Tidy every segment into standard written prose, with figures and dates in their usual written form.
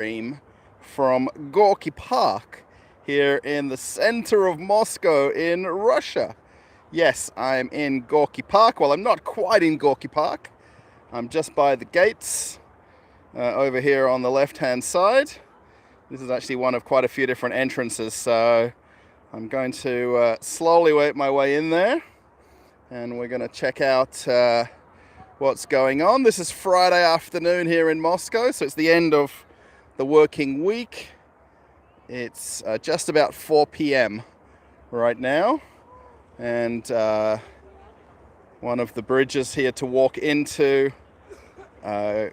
stream from GORKY Park here in the center of Moscow in Russia. Yes, I'm in GORKY Park. Well, I'm not quite in GORKY Park. I'm just by the gates over here on the left-hand side. This is actually one of quite a few different entrances, so I'm going to slowly work my way in there, and we're going to check out what's going on. This is Friday afternoon here in Moscow, so it's the end of the working week. It's just about 4 p.m. right now, and one of the bridges here to walk into, to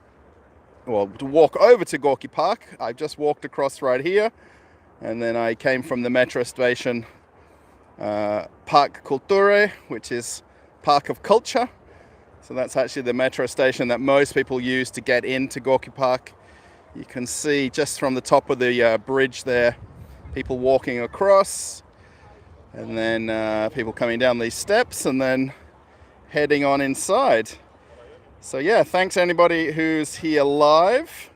walk over to GORKY Park. I just walked across right here, and then I came from the metro station, Park Kulture, which is Park of Culture. So that's actually the metro station that most people use to get into GORKY Park. You can see just from the top of the bridge there, people walking across, and then people coming down these steps and then heading on inside. So yeah, thanks anybody who's here live.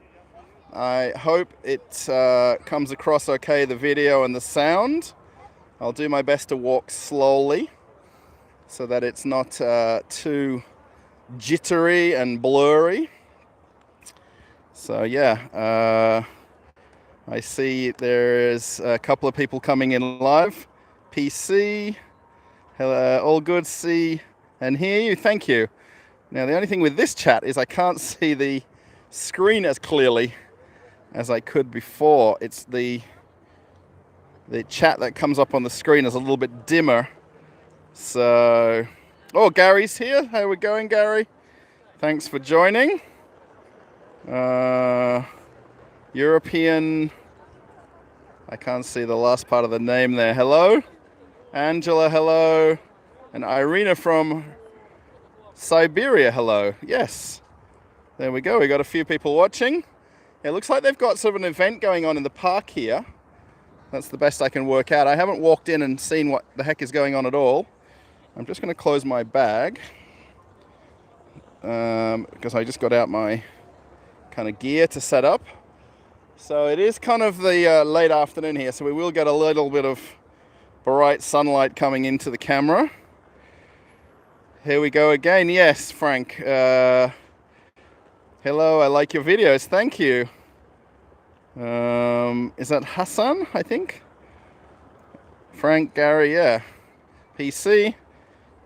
I hope it comes across okay, the video and the sound. I'll do my best to walk slowly so that it's not too jittery and blurry. So yeah, I see there's a couple of people coming in live. PC, hello, all good, see and hear you, thank you. Now the only thing with this chat is I can't see the screen as clearly as I could before. It's the chat that comes up on the screen is a little bit dimmer. So, oh, Gary's here. How are we going, Gary? Thanks for joining. European, I can't see the last part of the name there. Hello. Angela, hello. And Irina from Siberia, hello. Yes. There we go. We got a few people watching. It looks like they've got sort of an event going on in the park here. That's the best I can work out. I haven't walked in and seen what the heck is going on at all. I'm just going to close my bag because I just got out my kind of gear to set up. So it is kind of the late afternoon here, so we will get a little bit of bright sunlight coming into the camera. Here we go again. Yes, Frank. Hello, I like your videos. Thank you. Is that Hassan, I think? Frank, Gary, yeah. PC.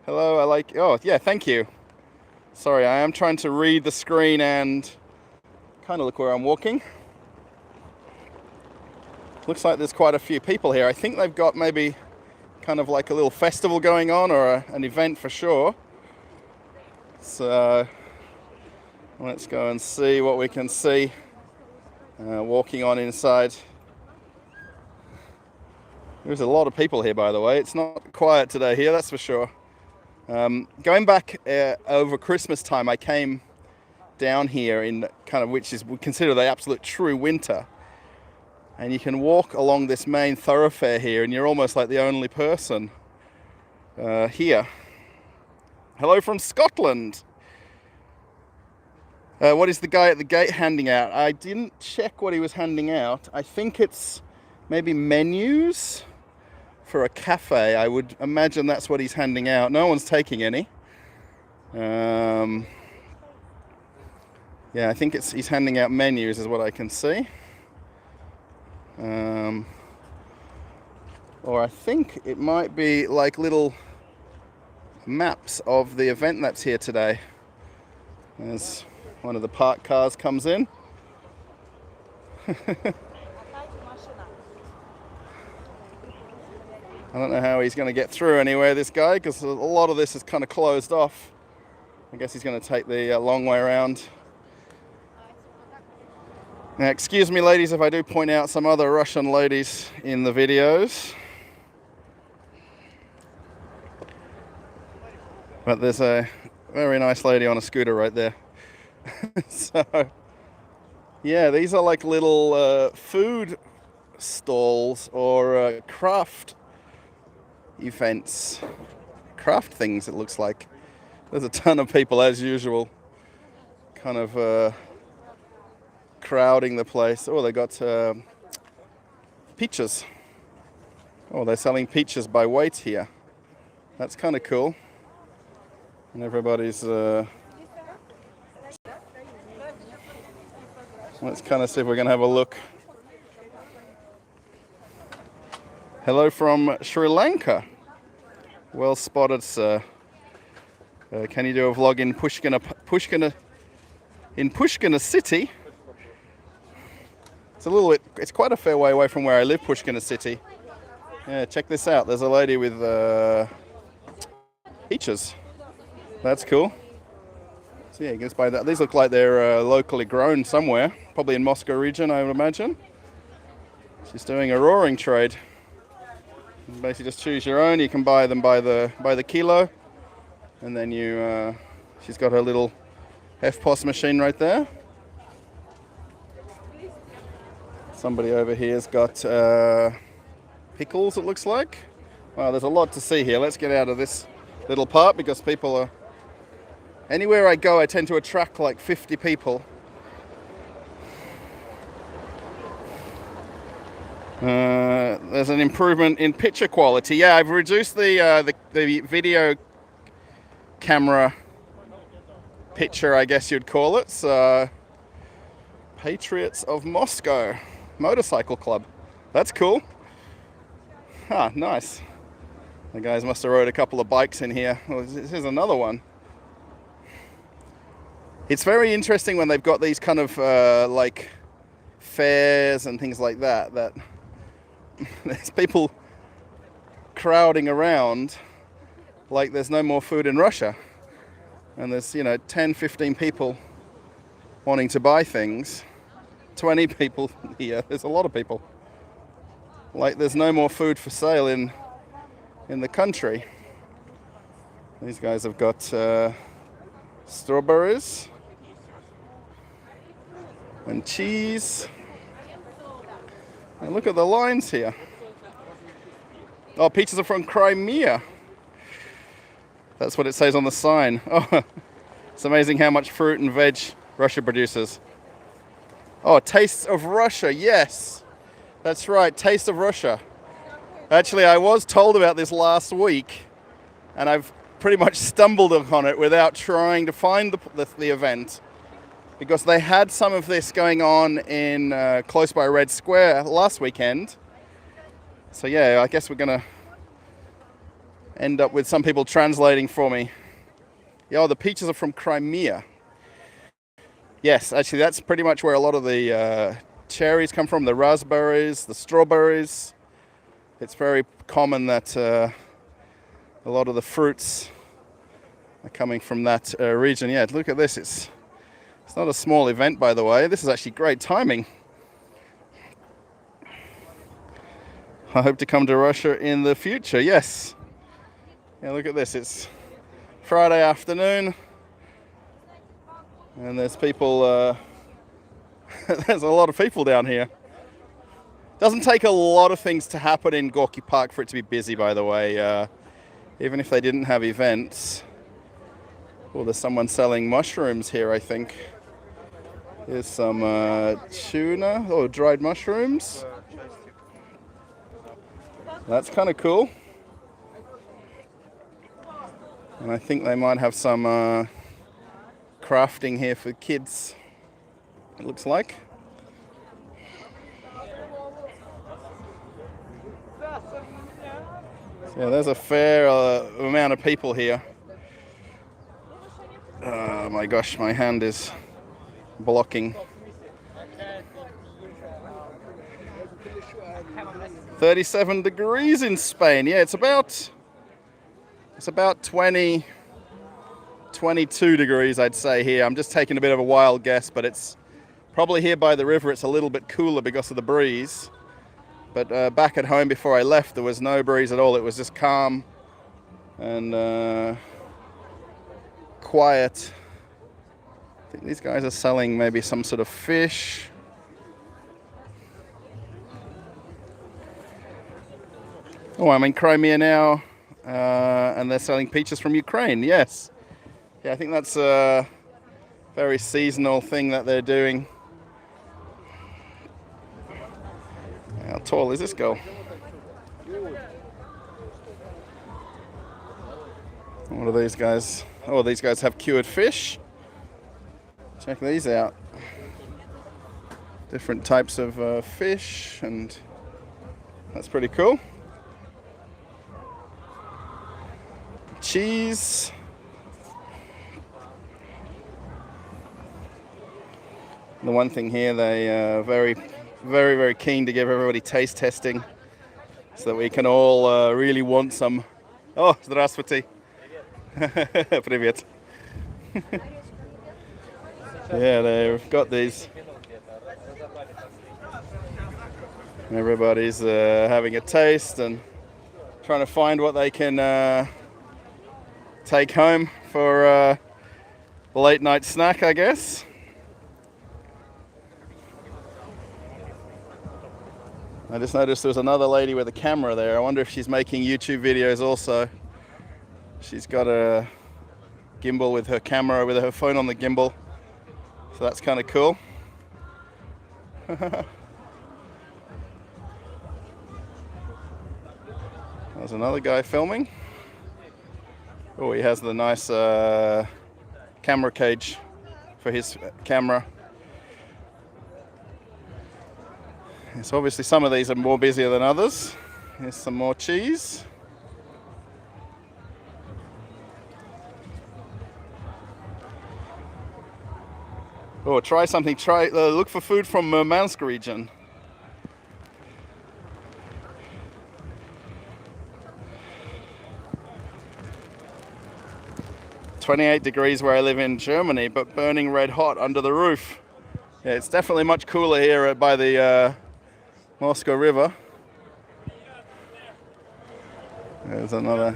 Hello, I like... Oh, yeah, thank you. Sorry, I am trying to read the screen and kind of look where I'm walking. Looks like there's quite a few people here. I think they've got maybe kind of like a little festival going on, or an event for sure. So let's go and see what we can see walking on inside. There's a lot of people here, by the way. It's not quiet today here, that's for sure. Going back over Christmas time, I came down here in kind of, which is we consider the absolute true winter. And you can walk along this main thoroughfare here, and you're almost like the only person here. Hello from Scotland. What is the guy at the gate handing out? I didn't check what he was handing out. I think it's maybe menus for a cafe. I would imagine that's what he's handing out. No one's taking any. Yeah, I think he's handing out menus is what I can see. Or I think it might be like little maps of the event that's here today. As one of the park cars comes in. I don't know how he's going to get through anywhere, this guy, because a lot of this is kind of closed off. I guess he's going to take the long way around. Now, excuse me, ladies, if I do point out some other Russian ladies in the videos. But there's a very nice lady on a scooter right there. So, yeah, these are like little food stalls or craft events. Craft things, it looks like. There's a ton of people, as usual, kind of crowding the place. Oh, they got peaches. Oh, they're selling peaches by weight here. That's kind of cool. And everybody's... let's kind of see if we're going to have a look. Hello from Sri Lanka. Well spotted, sir. Can you do a vlog in Pushkina city? It's a little bit, it's quite a fair way away from where I live, Pushkina city. Yeah, check this out. There's a lady with peaches. That's cool. So yeah, you can just buy that. These look like they're locally grown somewhere, probably in Moscow region, I would imagine. She's doing a roaring trade. You basically just choose your own. You can buy them by the kilo, and then you. She's got her little FPOS machine right there. Somebody over here's got pickles. It looks like. Wow, there's a lot to see here. Let's get out of this little part because people are. Anywhere I go, I tend to attract like 50 people. There's an improvement in picture quality. Yeah, I've reduced the video camera picture, I guess you'd call it. So, Patriots of Moscow Motorcycle Club. That's cool. Ah, nice. The guys must have rode a couple of bikes in here. Oh, this is another one. It's very interesting when they've got these kind of like fairs and things like that, that there's people crowding around like there's no more food in Russia. And there's, 10, 15 people wanting to buy things. 20 people here. There's a lot of people. Like there's no more food for sale in the country. These guys have got strawberries and cheese. And look at the lines here. Oh, peaches are from Crimea. That's what it says on the sign. Oh, it's amazing how much fruit and veg Russia produces. Oh, Tastes of Russia. Yes, that's right. Taste of Russia. Actually, I was told about this last week, and I've pretty much stumbled upon it without trying to find the event. Because they had some of this going on in close by Red Square last weekend. So yeah, I guess we're going to end up with some people translating for me. Yeah, the peaches are from Crimea. Yes, actually that's pretty much where a lot of the cherries come from, the raspberries, the strawberries. It's very common that a lot of the fruits are coming from that region. Yeah, look at this. It's not a small event, by the way. This is actually great timing. I hope to come to Russia in the future. Yes. Yeah, look at this. It's Friday afternoon. And there's people, there's a lot of people down here. Doesn't take a lot of things to happen in Gorky Park for it to be busy, by the way. Even if they didn't have events. Oh, there's someone selling mushrooms here, I think. Here's some tuna, or dried mushrooms. That's kind of cool. And I think they might have some crafting here for kids, it looks like. So yeah, there's a fair amount of people here. Oh my gosh, my hand is blocking. 37 degrees in Spain. Yeah, it's about 20, 22 degrees, I'd say here. I'm just taking a bit of a wild guess, but it's probably here by the river. It's a little bit cooler because of the breeze. But back at home before I left, there was no breeze at all. It was just calm and quiet. I think these guys are selling maybe some sort of fish. Oh, I'm in Crimea now, and they're selling peaches from Ukraine. Yes. Yeah, I think that's a very seasonal thing that they're doing tall is this girl? What are these guys? Oh, these guys have cured fish. Check these out. Different types of fish, and that's pretty cool. Cheese. The one thing here, they are very keen to give everybody taste testing so that we can all really want some. Oh, здравствуйте. Привет. Yeah, they've got these. Everybody's having a taste and trying to find what they can take home for a late night snack, I guess. I just noticed there was another lady with a camera there. I wonder if she's making YouTube videos also. She's got a gimbal with her camera, with her phone on the gimbal. So that's kind of cool. There's another guy filming. Oh, he has the nice camera cage for his camera. So obviously some of these are more busier than others. Here's some more cheese. Oh, try something. Look for food from Murmansk region. "28 degrees where I live in Germany, but burning red hot under the roof." Yeah, it's definitely much cooler here by the Moscow River. There's another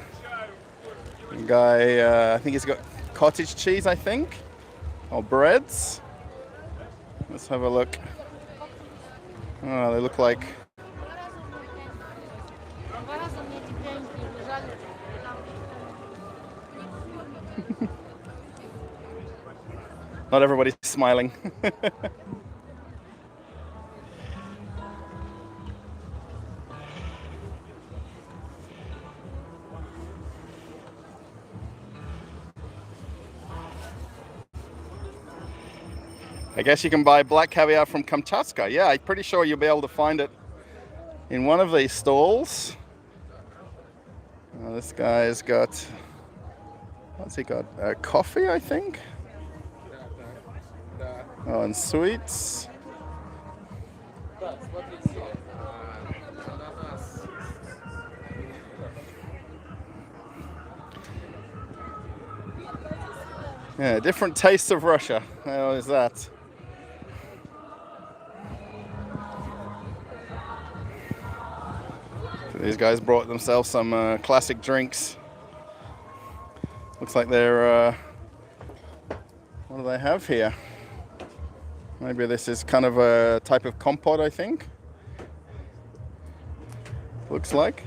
guy, I think he's got cottage cheese, I think, or breads. Let's have a look. Oh, they look like... Not everybody's smiling. I guess you can buy black caviar from Kamchatka. Yeah, I'm pretty sure you'll be able to find it in one of these stalls. This guy's got, what's he got? Coffee, I think. Oh, and sweets. Yeah, different tastes of Russia. How is that? These guys brought themselves some classic drinks. Looks like they're, what do they have here? Maybe this is kind of a type of compote, I think. Looks like.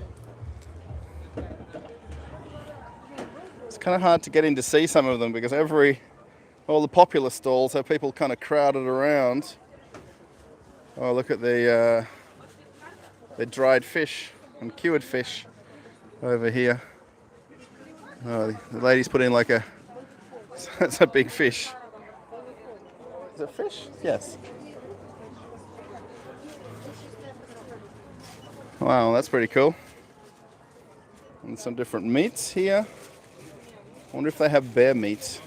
It's kind of hard to get in to see some of them because all the popular stalls have people kind of crowded around. Oh, look at the dried fish and cured fish over here. Oh, the lady's put in like that's a big fish. Is it fish? Yes. Wow, that's pretty cool. And some different meats here. I wonder if they have bear meat.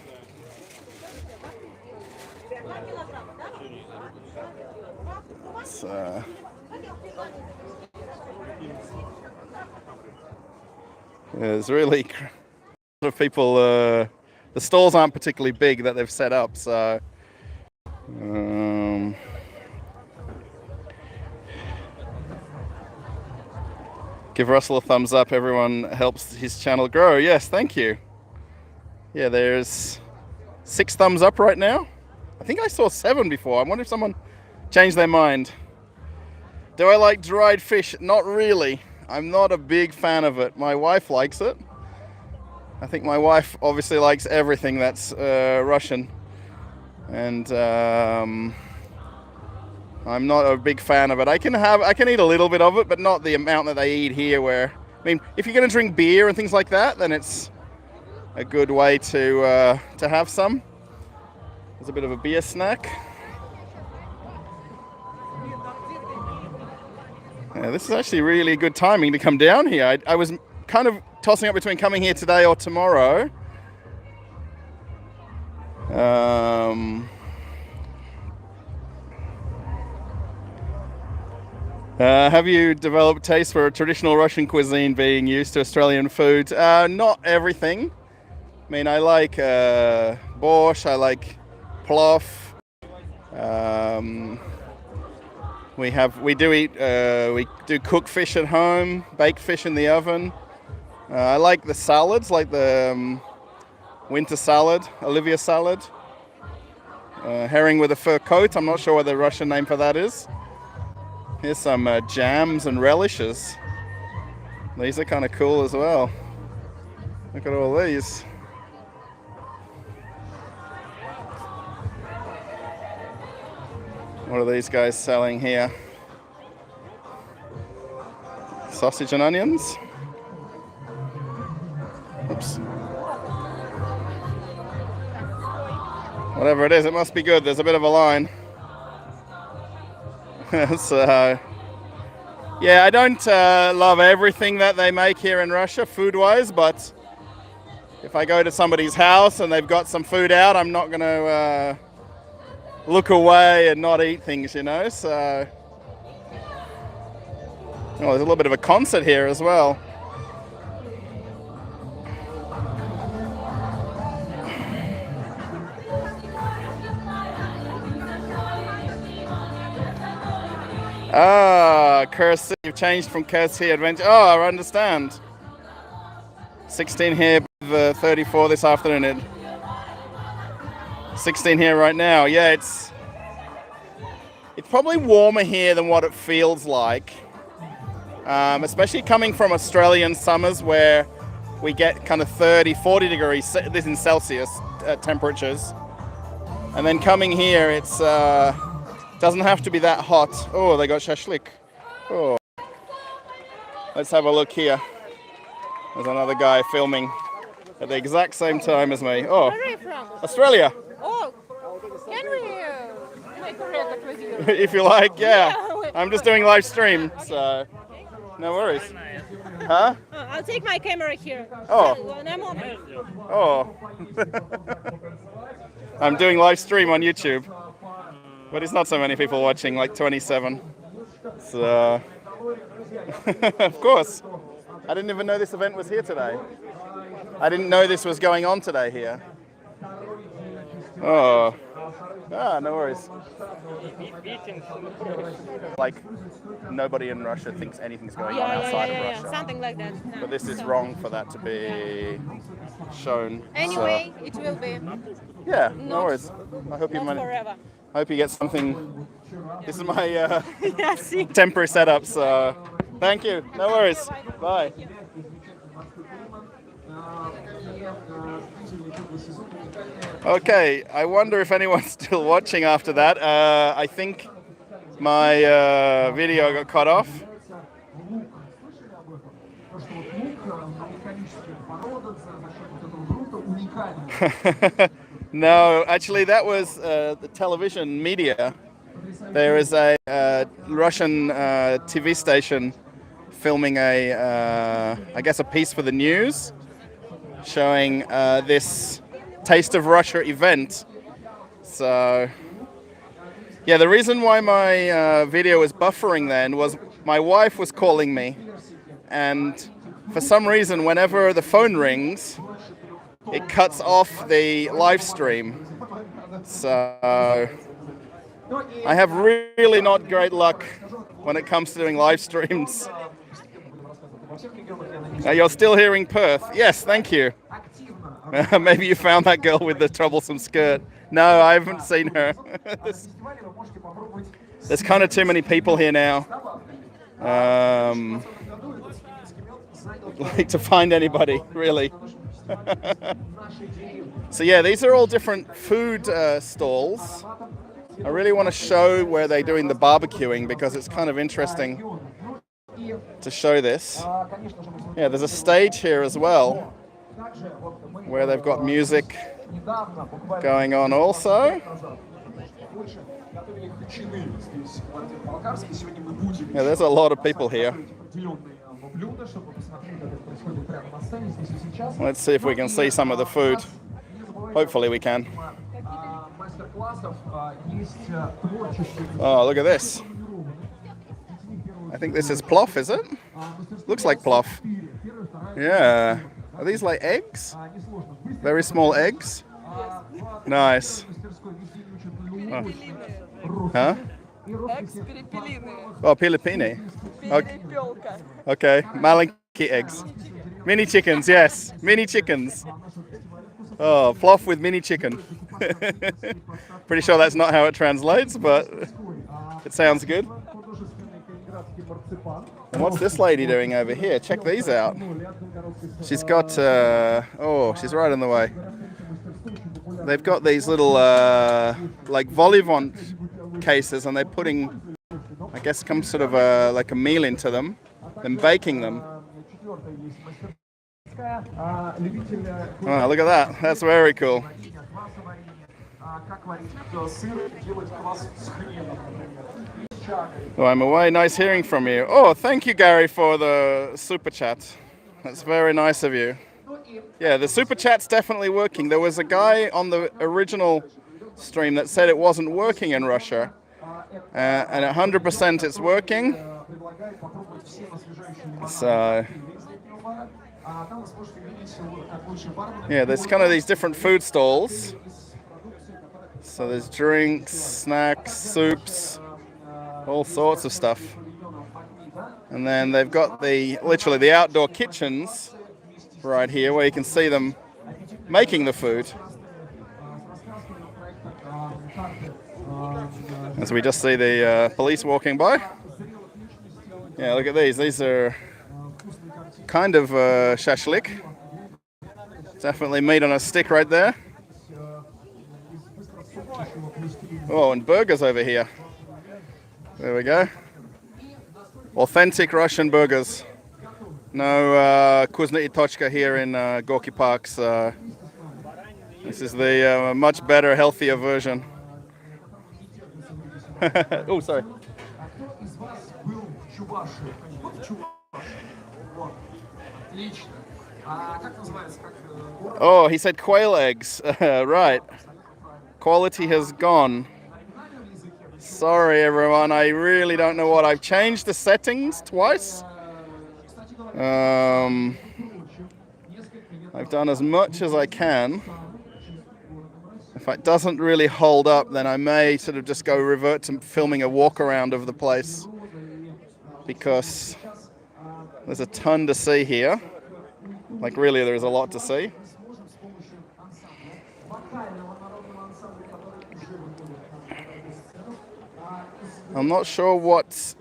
There's really a lot of people. The stalls aren't particularly big that they've set up, so give Russell a thumbs up. Everyone helps his channel grow. Yes, thank you. Yeah, there's 6 thumbs up right now. I think I saw 7 before. I wonder if someone changed their mind. Do I like dried fish? Not really. I'm not a big fan of it. My wife likes it. I think my wife obviously likes everything that's Russian. And I'm not a big fan of it. I can eat a little bit of it, but not the amount that they eat here. Where, I mean, if you're going to drink beer and things like that, then it's a good way to have some. There's a bit of a beer snack. Yeah, this is actually really good timing to come down here. I was kind of tossing up between coming here today or tomorrow. Have you developed taste for traditional Russian cuisine being used to Australian food? Not everything. I mean, I like borscht, I like plov. We do cook fish at home, baked fish in the oven. I like the salads, like the winter salad, Olivia salad. Herring with a fur coat. I'm not sure what the Russian name for that is. Here's some jams and relishes. These are kind of cool as well. Look at all these. What are these guys selling here? Sausage and onions? Oops. Whatever it is, it must be good. There's a bit of a line. So, yeah, I don't love everything that they make here in Russia, food-wise, but if I go to somebody's house and they've got some food out, I'm not going to look away and not eat things, you know, so... Oh, there's a little bit of a concert here as well. Ah, Curse, you've changed from Curse Adventure. Oh, I understand. 16 here, 34 this afternoon. 16 here right now. Yeah, it's probably warmer here than what it feels like. Especially coming from Australian summers where we get kind of 30, 40 degrees, this in Celsius temperatures. And then coming here, it's doesn't have to be that hot. Oh, they got shashlik. Oh. Let's have a look here. There's another guy filming at the exact same time as me. Oh, where are you from? Australia. Oh, can we make a record with you? If you like, yeah. I'm just doing live stream, so no worries. Huh? I'll take my camera here. Oh. Oh. I'm doing live stream on YouTube, but it's not so many people watching, like 27. So, of course. I didn't even know this event was here today. I didn't know this was going on today here. Oh. Ah, no worries. Like, nobody in Russia thinks anything's going on outside of Russia. Something like that. No. But this is wrong for that to be shown. Anyway, so. It will be. Yeah, no worries. I hope forever. I hope you get something. This is my temporary setup, so thank you. No worries. Bye. Okay, I wonder if anyone's still watching after that. I think my video got cut off. No, actually that was the television media. There is a Russian TV station filming I guess a piece for the news, showing this Taste of Russia event. So, yeah, the reason why my video was buffering then was my wife was calling me, and for some reason, whenever the phone rings, it cuts off the live stream. So, I have really not great luck when it comes to doing live streams. You're still hearing Perth. Yes, thank you. Maybe you found that girl with the troublesome skirt. No, I haven't seen her. There's kind of too many people here now. Like to find anybody, really. So yeah, these are all different food stalls. I really want to show where they're doing the barbecuing because it's kind of interesting to show this. Yeah, there's a stage here as well where they've got music going on also. Yeah, there's a lot of people here. Let's see if we can see some of the food. Hopefully we can. Oh, look at this. I think this is plof, is it? Looks like plof. Yeah. Are these like eggs? Very small eggs? Nice. Oh. Huh? Eggs перепелиные. Oh, Filipini. Okay. Перепелка. Okay, malinki eggs. Mini chickens, yes. Mini chickens. Oh, plof with mini chicken. Pretty sure that's not how it translates, but it sounds good. And what's this lady doing over here? Check these out. She's got, oh, she's right in the way. They've got these little, like vol-au-vent cases, and they're putting, I guess, some sort of like a meal into them, then baking them. Oh, look at that. That's very cool. Oh, I'm away. Nice hearing from you. Oh, thank you, Gary, for the super chat. That's very nice of you. Yeah, the super chat's definitely working. There was a guy on the original stream that said it wasn't working in Russia. And 100% it's working. So, yeah, there's kind of these different food stalls. So there's drinks, snacks, soups, all sorts of stuff. And then they've got literally the outdoor kitchens right here where you can see them making the food. As we just see the police walking by. Yeah, look at these. These are kind of shashlik. Definitely meat on a stick right there. Oh, and burgers over here. There we go. Authentic Russian burgers. No Kuznetsy Tochka here in Gorky Parks. This is the much better, healthier version. Oh, sorry. Oh, he said quail eggs. Right. Quality has gone. Sorry, everyone. I really don't know what I've changed the settings twice. I've done as much as I can. If it doesn't really hold up, then I may sort of just go revert to filming a walk around of the place, because there's a ton to see here. Like, really, there's a lot to see. I'm not sure what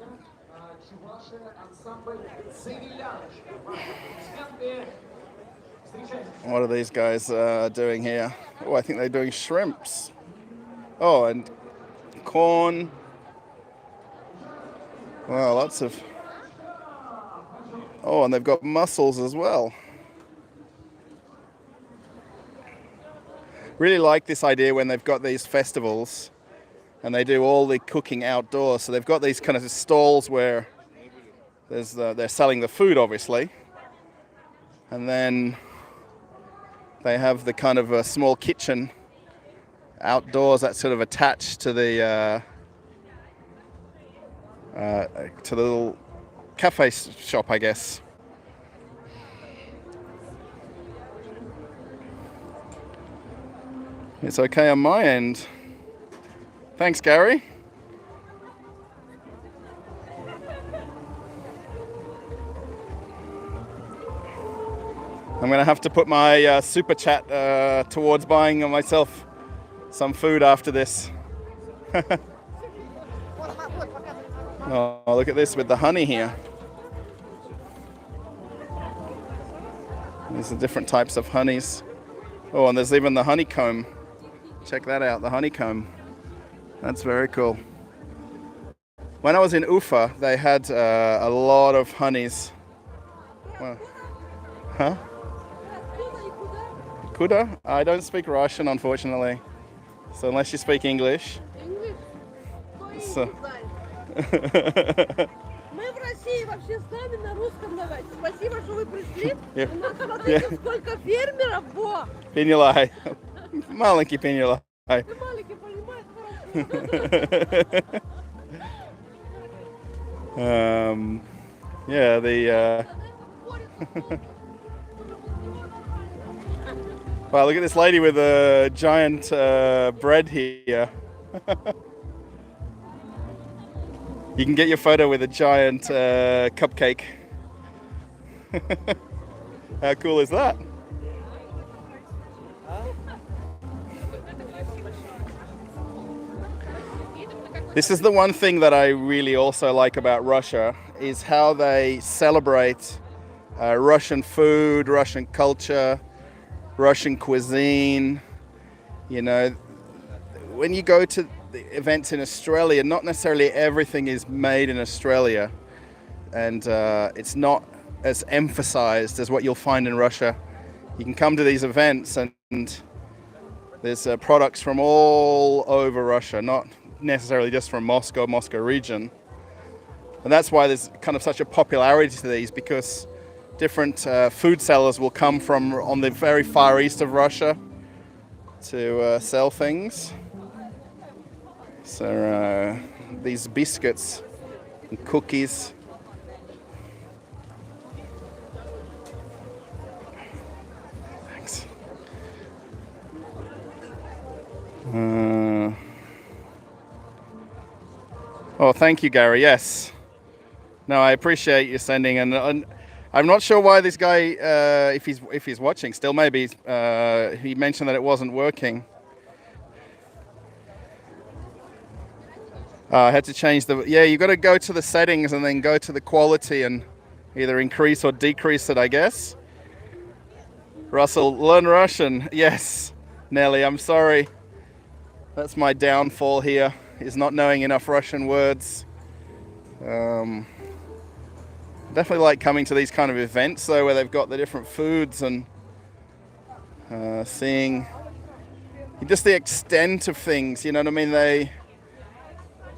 are these guys doing here. Oh, I think they're doing shrimps. Oh, and corn. Wow, lots of... Oh, and they've got mussels as well. Really like this idea when they've got these festivals and they do all the cooking outdoors. So they've got these kind of stalls where they're selling the food, obviously. And then they have the kind of a small kitchen outdoors that's sort of attached to the little cafe shop, I guess. It's okay on my end. Thanks, Gary. I'm going to have to put my super chat towards buying myself some food after this. Oh, look at this with the honey here. There's the different types of honeys. Oh, and there's even the honeycomb. Check that out, the honeycomb. That's very cool. When I was in Ufa, they had a lot of honeys. Well, huh? Kuda? I don't speak Russian, unfortunately. So unless you speak English. So. Мы в России вообще с нами на русском давайте. Спасибо, что вы пришли. Yeah. У нас, смотрите, сколько фермеров. Во! Пенилай. Маленький пенилай. Ты маленький, понимаешь, Yeah, the wow, look at this lady with a giant bread here. You can get your photo with a giant cupcake. How cool is that? This is the one thing that I really also like about Russia, is how they celebrate Russian food, Russian culture, Russian cuisine. You know, when you go to the events in Australia, not necessarily everything is made in Australia, and it's not as emphasized as what you'll find in Russia. You can come to these events and there's products from all over Russia, not necessarily just from Moscow region. And that's why there's kind of such a popularity to these, because different food sellers will come from on the very far east of Russia to sell things. So these biscuits and cookies. Thanks. Oh, thank you, Gary. Yes. No, I appreciate you sending, and I'm not sure why this guy, if he's watching still, maybe he mentioned that it wasn't working. I had to change the, yeah, you got to go to the settings and then go to the quality and either increase or decrease it, I guess. Russell, learn Russian. Yes, Nelly, I'm sorry. That's my downfall here, is not knowing enough Russian words. Definitely like coming to these kind of events though, where they've got the different foods and seeing just the extent of things, you know what I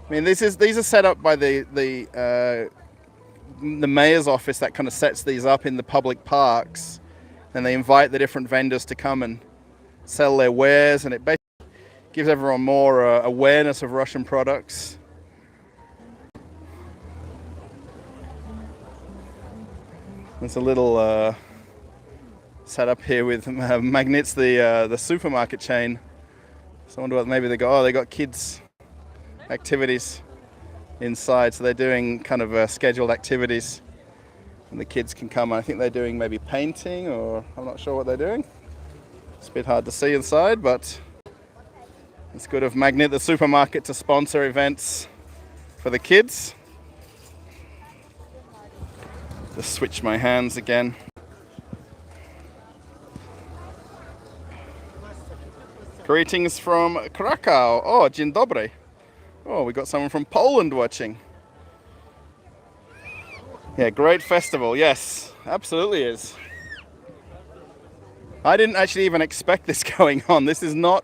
mean? These are set up by the mayor's office that kind of sets these up in the public parks, and they invite the different vendors to come and sell their wares, and it basically gives everyone more awareness of Russian products. There's a little setup here with Magnets, the supermarket chain. So I wonder what maybe they got kids activities inside, so they're doing kind of scheduled activities, and the kids can come. I think they're doing maybe painting, or I'm not sure what they're doing. It's a bit hard to see inside, but it's good of Magnet, the supermarket, to sponsor events for the kids. Just switch my hands again. Greetings from Krakow. Oh, dzień dobry. Oh, we got someone from Poland watching. Yeah, great festival. Yes, absolutely is. I didn't actually even expect this going on. This is not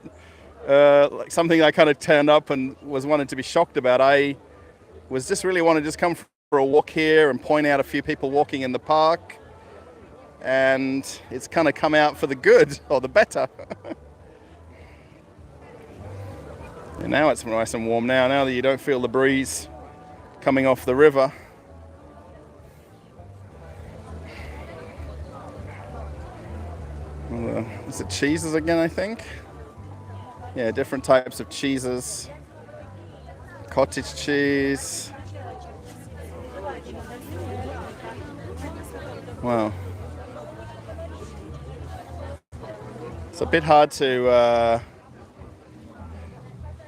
like something I kind of turned up and was wanted to be shocked about. I was just really wanted to just come for a walk here and point out a few people walking in the park, and it's kind of come out for the good, or the better. And now it's nice and warm now that you don't feel the breeze coming off the river. Is it cheeses again, I think? Yeah, different types of cheeses. Cottage cheese. Wow. It's a bit hard to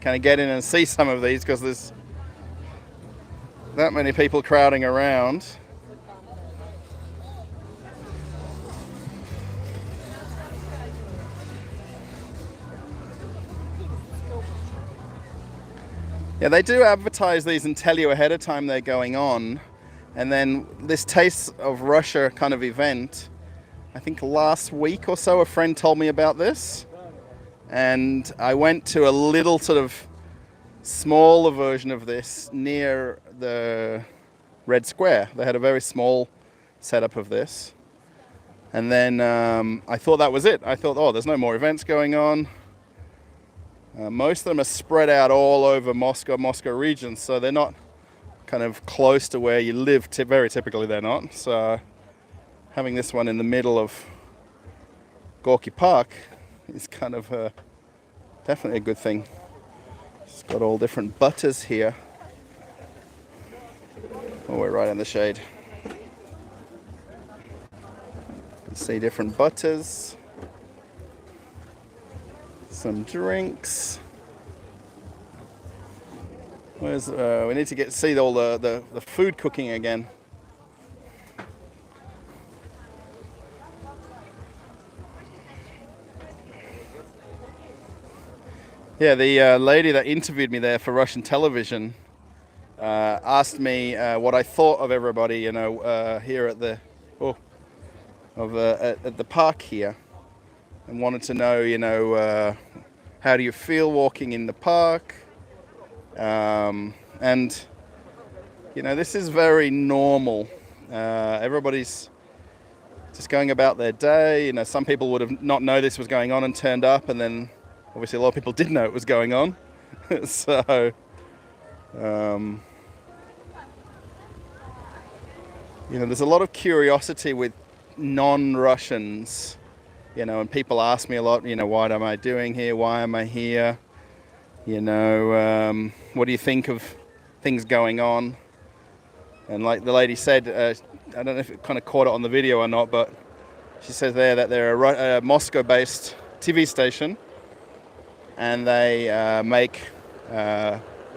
kind of get in and see some of these because there's that many people crowding around. Yeah, they do advertise these and tell you ahead of time they're going on. And then this Taste of Russia kind of event, I think last week or so, a friend told me about this. And I went to a little sort of smaller version of this near the Red Square. They had a very small setup of this. And then I thought that was it. I thought, oh, there's no more events going on. Most of them are spread out all over Moscow region, so they're not kind of close to where you live. Very typically they're not. So having this one in the middle of Gorky Park is kind of definitely a good thing. It's got all different butters here. Oh, we're right in the shade. You can see different butters. Some drinks. Where's we need to see all the food cooking again. Yeah, the lady that interviewed me there for Russian television asked me what I thought of everybody, here at the at the park here, and wanted to know, how do you feel walking in the park? And this is very normal. Everybody's just going about their day. Some people would have not known this was going on and turned up, and then obviously a lot of people did know it was going on. So there's a lot of curiosity with non-Russians, and people ask me a lot, what am I doing here? Why am I here? What do you think of things going on? And like the lady said, I don't know if it kind of caught it on the video or not, but she says there that they're a Moscow-based TV station, and they make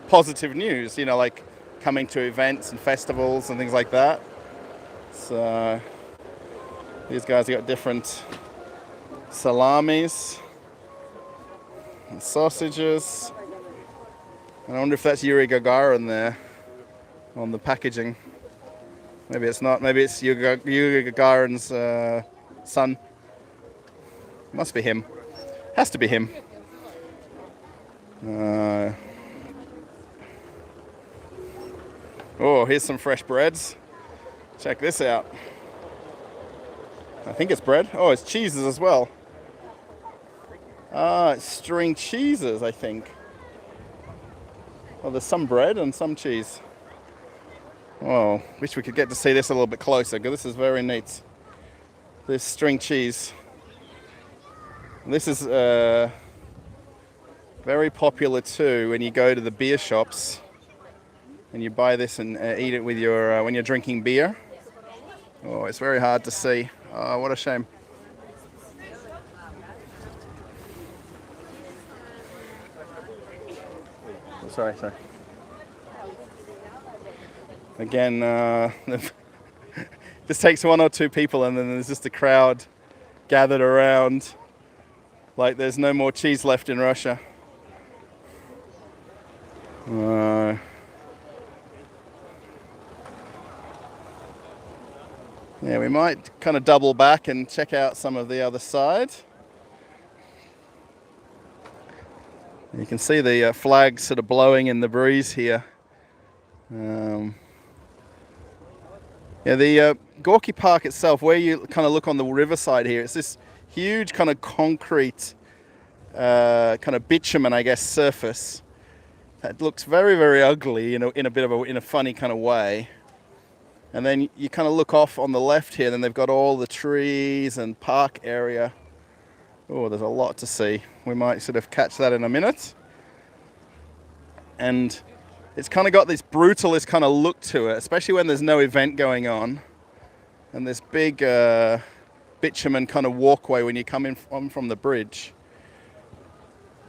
positive news, like coming to events and festivals and things like that. So these guys have got different salamis and sausages. I wonder if that's Yuri Gagarin there on the packaging. Maybe it's not. Maybe it's Yuri Gagarin's son. Must be him. Has to be him. Oh, here's some fresh breads. Check this out. I think it's bread. Oh, it's cheeses as well. It's string cheeses, I think. Well, there's some bread and some cheese. Oh, wish we could get to see this a little bit closer, because this is very neat. This string cheese. This is very popular too when you go to the beer shops and you buy this and eat it with your when you're drinking beer. Oh, it's very hard to see. Oh, what a shame. Sorry. Again, this takes one or two people, and then there's just a crowd gathered around like there's no more cheese left in Russia. Yeah, we might kind of double back and check out some of the other side. You can see the flags sort of blowing in the breeze here. Yeah, the Gorky Park itself, where you kind of look on the riverside here, it's this huge kind of concrete, kind of bitumen, I guess, surface. That looks very, very ugly, in a funny kind of way. And then you kind of look off on the left here, then they've got all the trees and park area. Oh, there's a lot to see. We might sort of catch that in a minute. And it's kind of got this brutalist kind of look to it, especially when there's no event going on. And this big bitumen kind of walkway when you come in from the bridge.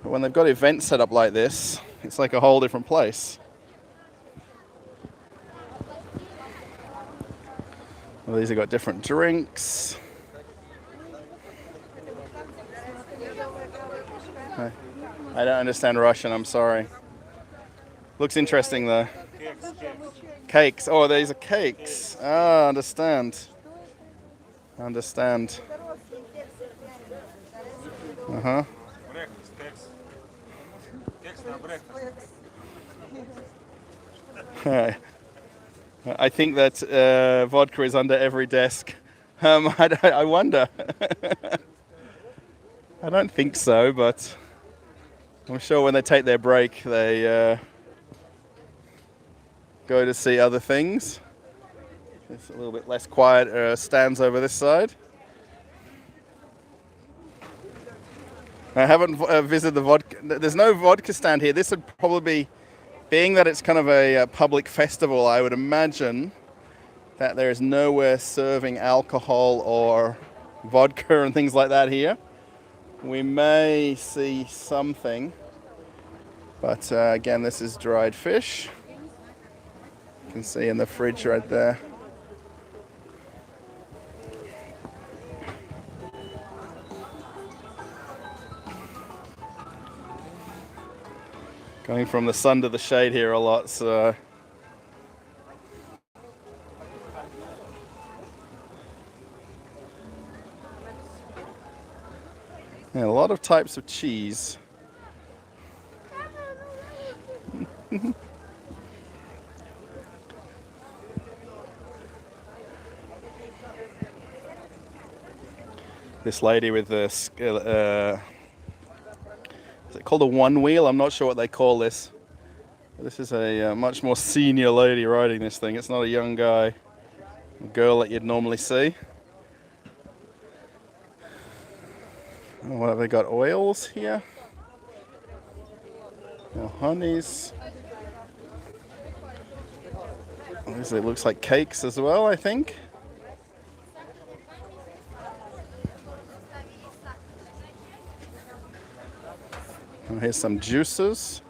But when they've got events set up like this, it's like a whole different place. Well, these have got different drinks. I don't understand Russian, I'm sorry. Looks interesting though. Cakes. Oh, these are cakes. Ah, understand. Understand. Uh-huh. I think that vodka is under every desk. I wonder. I don't think so, but I'm sure when they take their break, they go to see other things. It's a little bit less quiet. Stands over this side. I haven't visited the vodka. There's no vodka stand here. This would probably be, being that it's kind of a public festival, I would imagine that there is nowhere serving alcohol or vodka and things like that here. We may see something, but again, this is dried fish. You can see in the fridge right there. Going from the sun to the shade here a lot, so yeah, a lot of types of cheese. This lady with the is it called a one wheel? I'm not sure what they call this. This is a much more senior lady riding this thing. It's not a young guy, a girl that you'd normally see. Oh, what have they got? Oils here. Oh, honeys. This, it looks like cakes as well, I think. Oh, here's some juices.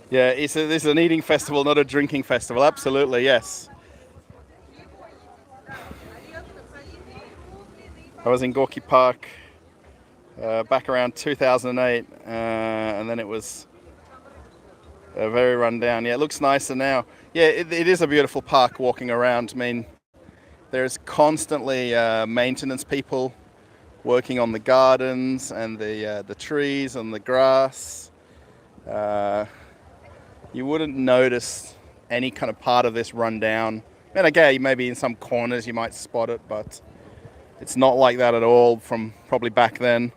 Yeah, this is an eating festival, not a drinking festival. Absolutely, yes. I was in Gorky Park back around 2008, and then it was very run down. Yeah, it looks nicer now. Yeah, it is a beautiful park walking around. I mean, there's constantly maintenance people working on the gardens and the trees and the grass. You wouldn't notice any kind of part of this run down. And again, maybe in some corners you might spot it, but it's not like that at all from probably back then.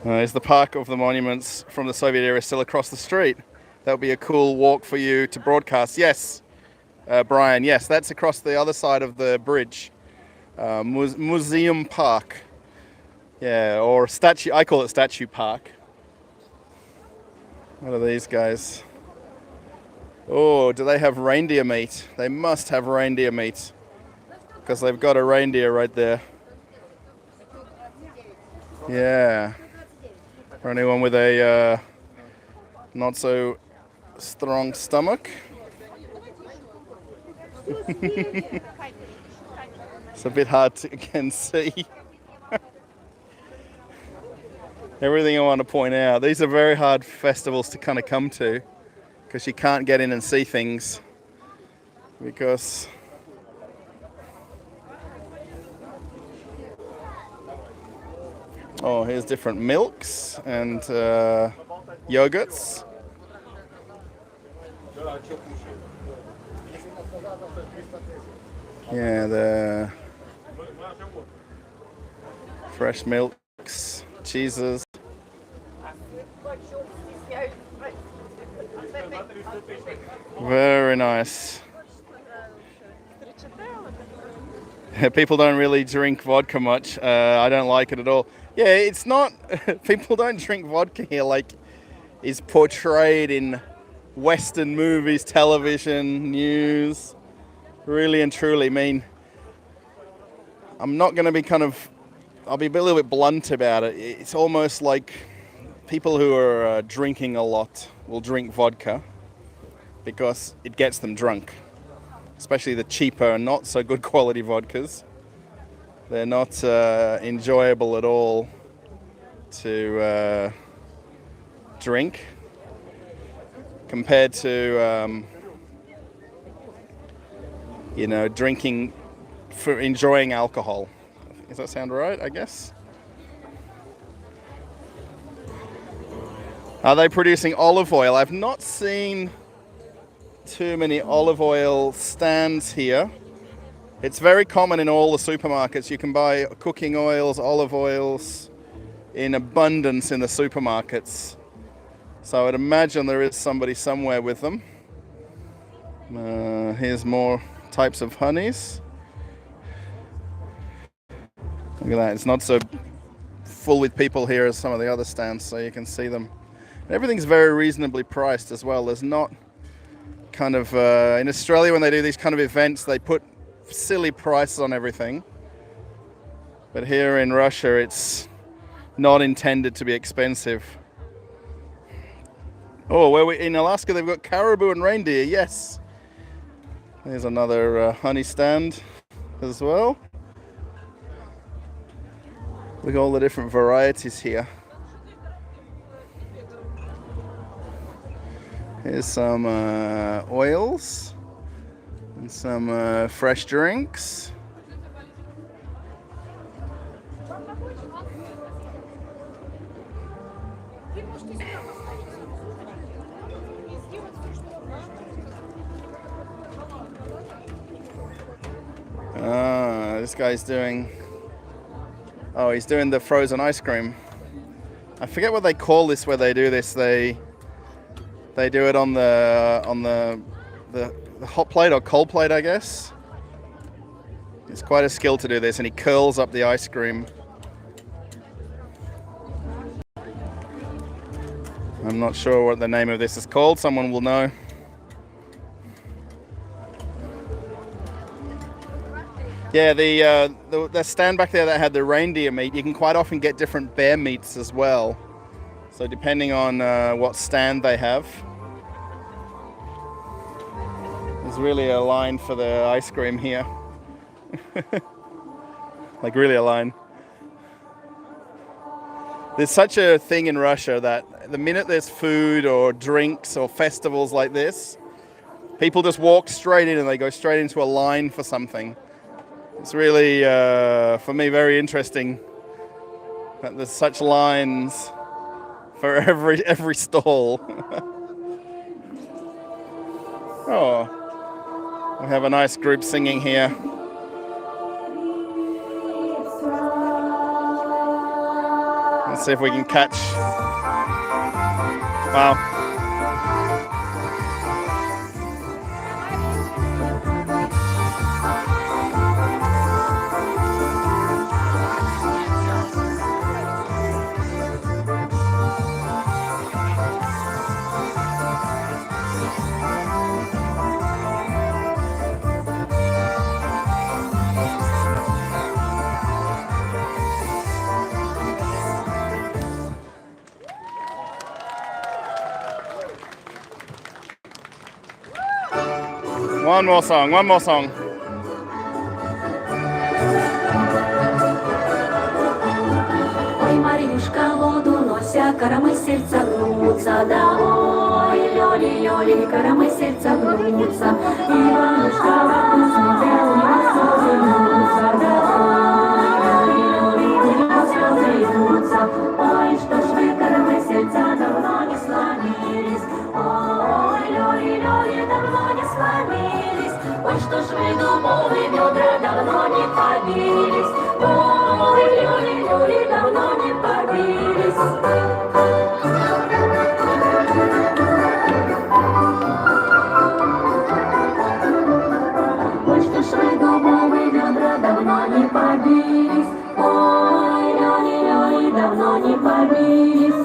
Is the Park of the Monuments from the Soviet era still across the street? That would be a cool walk for you to broadcast. Yes, Brian, yes, that's across the other side of the bridge. Museum Park. Yeah, or statue, I call it Statue Park. What are these guys? Oh, do they have reindeer meat? They must have reindeer meat, because they've got a reindeer right there. Yeah. For anyone with a not so strong stomach. It's a bit hard to again see. Everything I want to point out. These are very hard festivals to kind of come to, because you can't get in and see things, because oh, here's different milks and yogurts. Yeah, the fresh milks, cheeses. Very nice. People don't really drink vodka much. I don't like it at all. Yeah, it's not. People don't drink vodka here like is portrayed in Western movies, television, news. Really and truly, I mean, I'm not going to be I'll be a little bit blunt about it. It's almost like people who are drinking a lot will drink vodka because it gets them drunk, especially the cheaper, not so good quality vodkas. They're not enjoyable at all to drink compared to drinking for enjoying alcohol. Does that sound right, I guess? Are they producing olive oil? I've not seen too many olive oil stands here. It's very common in all the supermarkets. You can buy cooking oils, olive oils in abundance in the supermarkets. So I'd imagine there is somebody somewhere with them. Here's more types of honeys. Look at that. It's not so full with people here as some of the other stands, so you can see them. Everything's very reasonably priced as well. There's not kind of in Australia when they do these kind of events, they put silly prices on everything, but here in Russia it's not intended to be expensive. Oh, in Alaska they've got caribou and reindeer. Yes, there's another honey stand as well. Look at all the different varieties here. Here's some oils and some fresh drinks. This guy's doing... Oh, he's doing the frozen ice cream. I forget what they call this where they do this. They do it on the hot plate or cold plate, I guess. It's quite a skill to do this, and he curls up the ice cream. I'm not sure what the name of this is called. Someone will know. Yeah, the stand back there that had the reindeer meat, you can quite often get different bear meats as well. So depending on what stand they have. There's really a line for the ice cream here. Like really a line. There's such a thing in Russia that the minute there's food or drinks or festivals like this, people just walk straight in and they go straight into a line for something. It's really, for me, very interesting that there's such lines for every stall. Oh, we have a nice group singing here. Let's see if we can catch. Wow. One more song, one more song. Ой, Марьюшка, воду нося, коромы сердца гнутся, да ой, лёли, лёли, коромы сердца гнутся. Иванушка, воду смотрел, у него слезы льются, да ой, лёли, лёли, у него слезы льются. Ой, что ж вы, коромы сердца, давно не сломились. Ой, лёли, лёли, давно не сломились. Ой, что ж вы, дубовые бедра, давно не побились. Ой, лёли, лёли, давно не побились. Ой, что ж вы, дубовые бедра, давно не побились. Ой, лёли, лёли, давно не побились.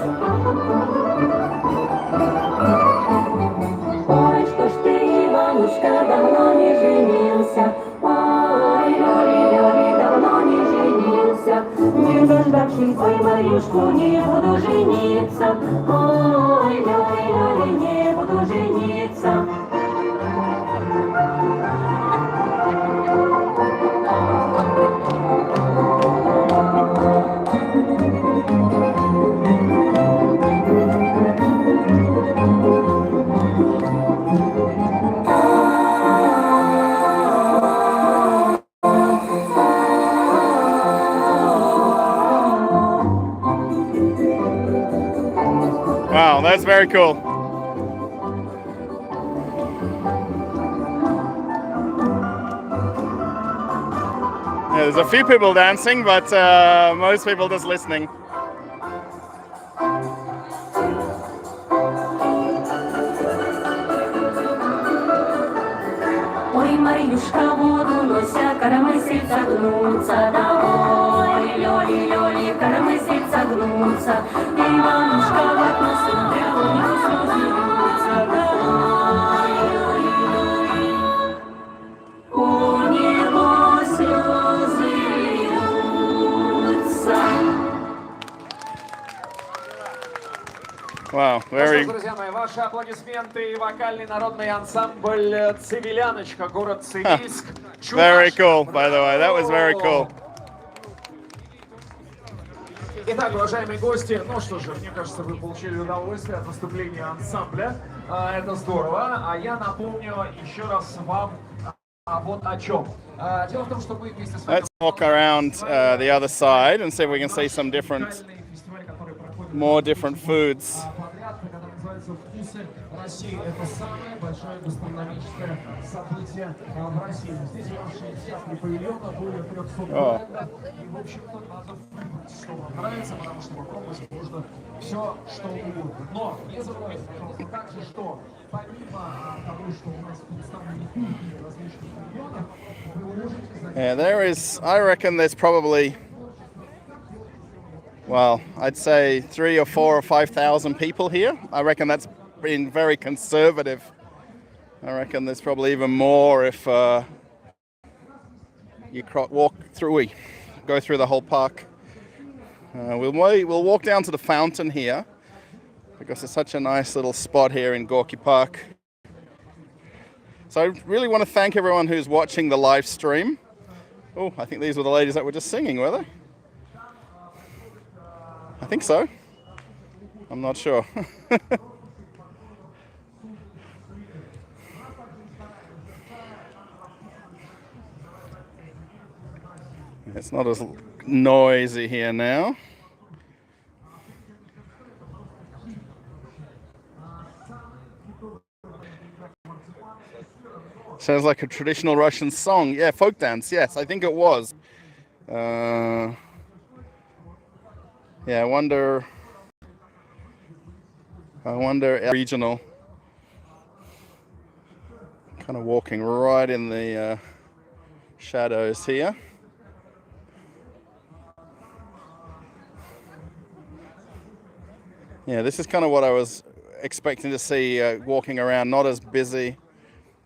Ой, что ж ты, Иванушка, давно не женился. Ой, лёли, лёли, давно не женился. Не дождаться плачет, ой, Марьюшку, не буду жениться. Ой, Лёля, не буду жениться. Wow, that's very cool. Yeah, there's a few people dancing, but most people just listening. Ой, Марьюшка, воду нося, коромыслица гнутся, да ой, Лёли, Лёли, коромыслица гнутся. Иванушка в окно смотрел, у него слезы льются, да ой, Лёли, у него слезы льются. Wow, very. Друзья мои, ваши аплодисменты и вокальный народный ансамбль «Цивиляночка», город Цивильск. Very cool, by the way. That was very cool. Итак, уважаемые гости, ну что же, мне кажется, вы получили удовольствие от выступления ансамбля. Это здорово. А я напомню еще раз вам вот о чем. Дело в том, что мы вместе с вами... Let's walk around the other side and see if we can see some different, more different foods. Который называется «Вкусы России». Это самое большое гастрономическое событие в России. Здесь ваши десятки павильонов, более 300 брендов. И, в общем-то, надо выбрать, что вам нравится, потому что попробовать можно все, что угодно. Но не забывайте, пожалуйста, также, что помимо того, что у нас представлены кухни различных регионов, вы можете... Yeah, there is, I reckon there's probably, well, I'd say 3 or 4 or 5,000 people here. I reckon that's being very conservative. I reckon there's probably even more if you go through the whole park. We'll walk down to the fountain here because it's such a nice little spot here in Gorky Park. So I really want to thank everyone who's watching the live stream. Oh, I think these were the ladies that were just singing, were they? I think so. I'm not sure. It's not as noisy here now. Sounds like a traditional Russian song. Yeah, folk dance. Yes, I think it was. Yeah, I wonder regional. Kind of walking right in the shadows here. Yeah, this is kind of what I was expecting to see walking around, not as busy.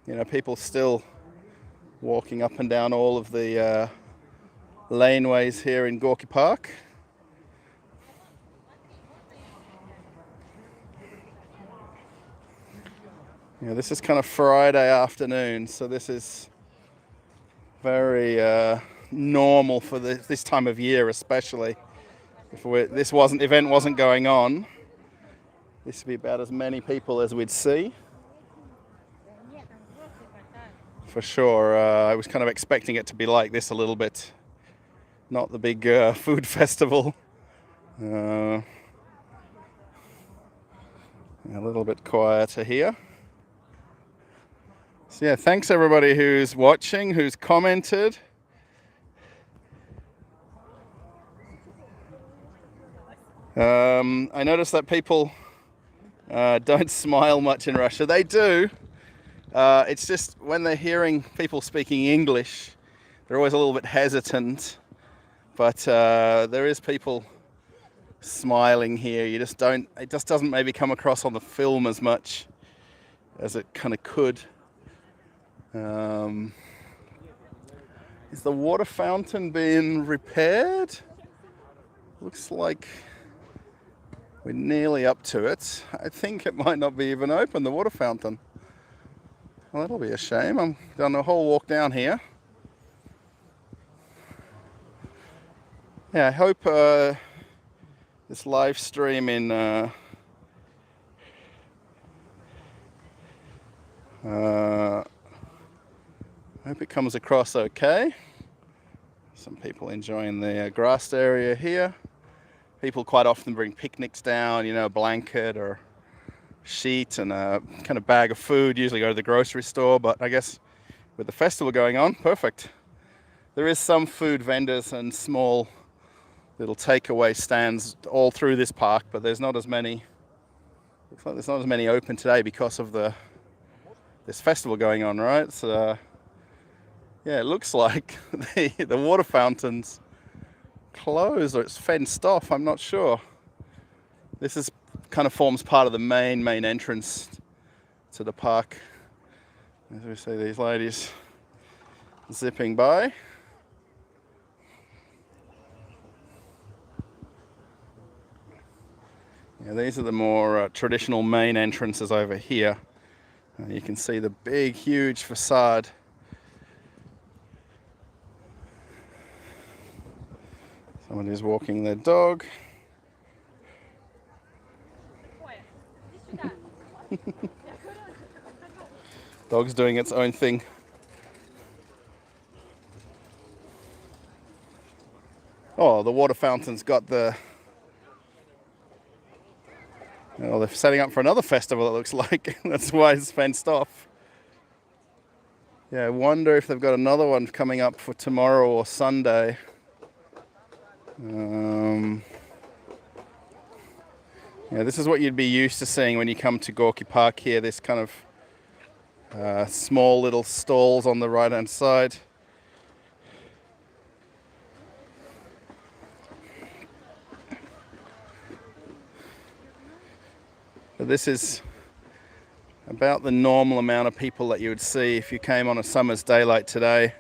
You know, people still walking up and down all of the laneways here in Gorky Park. Yeah, this is kind of Friday afternoon, so this is very normal for this time of year, especially. If this event wasn't going on, this would be about as many people as we'd see. For sure, I was kind of expecting it to be like this a little bit. Not the big food festival. A little bit quieter here. So yeah, thanks everybody who's watching, who's commented. I noticed that people don't smile much in Russia. They do. It's just when they're hearing people speaking English, they're always a little bit hesitant. But there is people smiling here. It just doesn't maybe come across on the film as much as it kind of could. Is the water fountain being repaired? Looks like we're nearly up to it. I think it might not be even open, the water fountain. Well, that'll be a shame. I'm done a whole walk down here. Yeah, I hope this live stream in I hope it comes across okay. Some people enjoying the grassed area here. People quite often bring picnics down, you know, a blanket or sheet and a kind of bag of food, usually go to the grocery store, but I guess with the festival going on, perfect. There is some food vendors and small little takeaway stands all through this park, but there's not as many. Looks like there's not as many open today because of this festival going on, right? So yeah, it looks like the water fountain's closed or it's fenced off. I'm not sure. This is kind of forms part of the main entrance to the park. As we see these ladies zipping by. Yeah, these are the more traditional main entrances over here. You can see the big, huge facade. Someone is walking their dog. Dog's doing its own thing. Oh, the water fountain's got the... Well, they're setting up for another festival, it looks like. That's why it's fenced off. Yeah, I wonder if they've got another one coming up for tomorrow or Sunday. Yeah, this is what you'd be used to seeing when you come to Gorky Park here. This kind of small little stalls on the right-hand side. But this is about the normal amount of people that you would see if you came on a summer's day like today,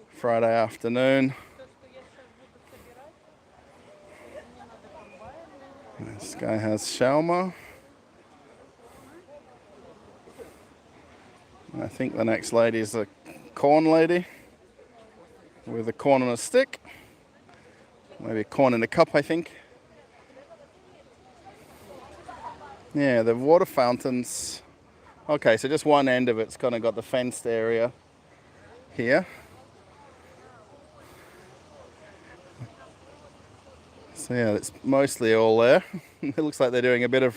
Friday afternoon. This guy has shawarma. I think the next lady is a corn lady with a corn on a stick. Maybe a corn in a cup, I think. Yeah, the water fountains. Okay, so just one end of it's kind of got the fenced area here. So yeah, it's mostly all there. It looks like they're doing a bit of...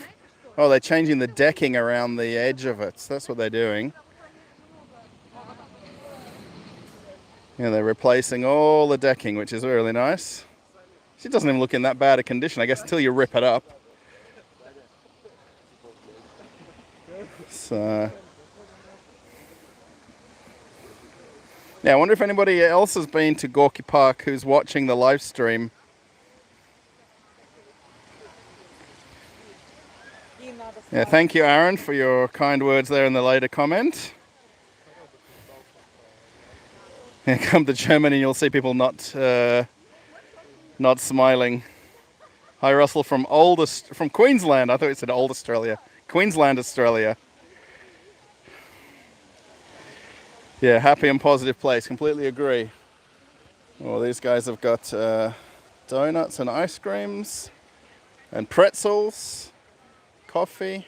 Oh, they're changing the decking around the edge of it. So that's what they're doing. Yeah, they're replacing all the decking, which is really nice. It doesn't even look in that bad a condition, I guess, until you rip it up. So... yeah, I wonder if anybody else has been to Gorky Park who's watching the live stream. Yeah, thank you, Aaron, for your kind words there in the later comment. Yeah, come to Germany and you'll see people not smiling. Hi, Russell from Queensland. I thought it said old Australia. Queensland, Australia. Yeah, happy and positive place. Completely agree. Well, these guys have got donuts and ice creams and pretzels. Coffee.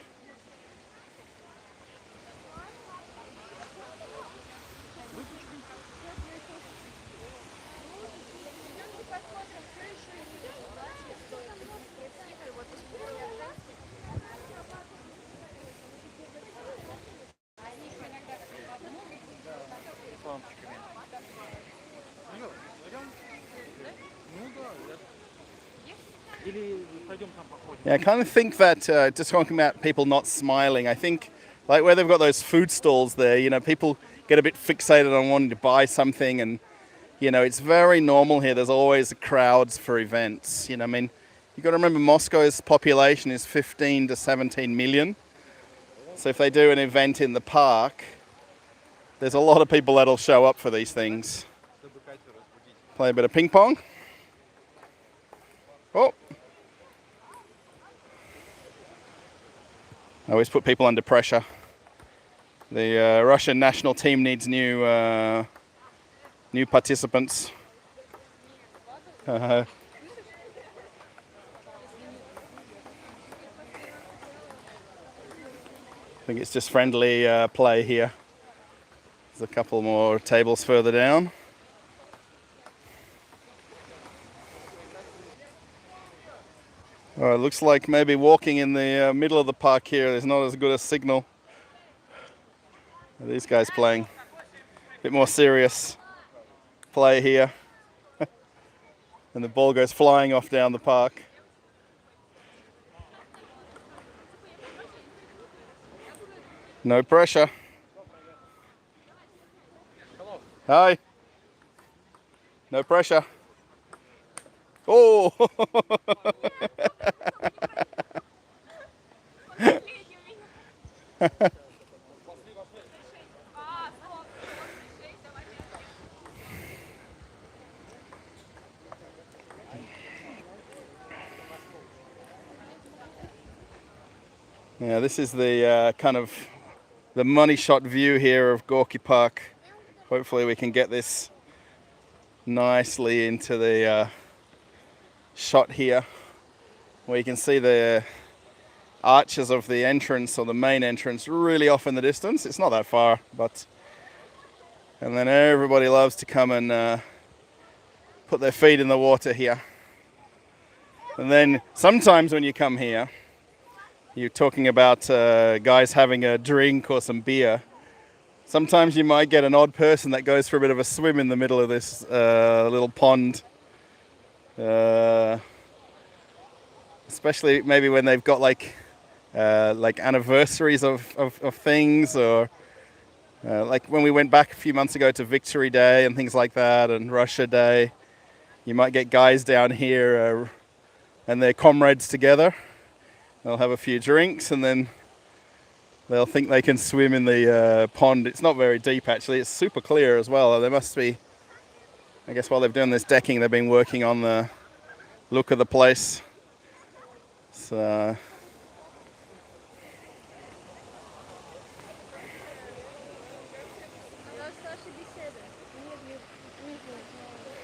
Yeah, I kind of think that, just talking about people not smiling, I think, like where they've got those food stalls there, you know, people get a bit fixated on wanting to buy something and, you know, it's very normal here. There's always crowds for events, you know, I mean, you've got to remember Moscow's population is 15 to 17 million. So if they do an event in the park, there's a lot of people that'll show up for these things. Play a bit of ping pong. Oh! I always put people under pressure. The Russian national team needs new participants. I think it's just friendly play here. There's a couple more tables further down. Oh, it looks like maybe walking in the middle of the park here is not as good a signal. These guys playing a bit more serious play here. And the ball goes flying off down the park. No pressure. Hi. No pressure. Oh! Yeah, this is the kind of the money shot view here of Gorky Park. Hopefully we can get this nicely into the shot here, where you can see the arches of the entrance, or the main entrance, really off in the distance. It's not that far, but... And then everybody loves to come and put their feet in the water here. And then sometimes when you come here, you're talking about guys having a drink or some beer. Sometimes you might get an odd person that goes for a bit of a swim in the middle of this little pond. Especially maybe when they've got like anniversaries of things, or like when we went back a few months ago to Victory Day and things like that, and Russia Day. You might get guys down here and their comrades together. They'll have a few drinks and then they'll think they can swim in the pond. It's not very deep actually, it's super clear as well. There must be, I guess while they've done this decking, they've been working on the look of the place. So,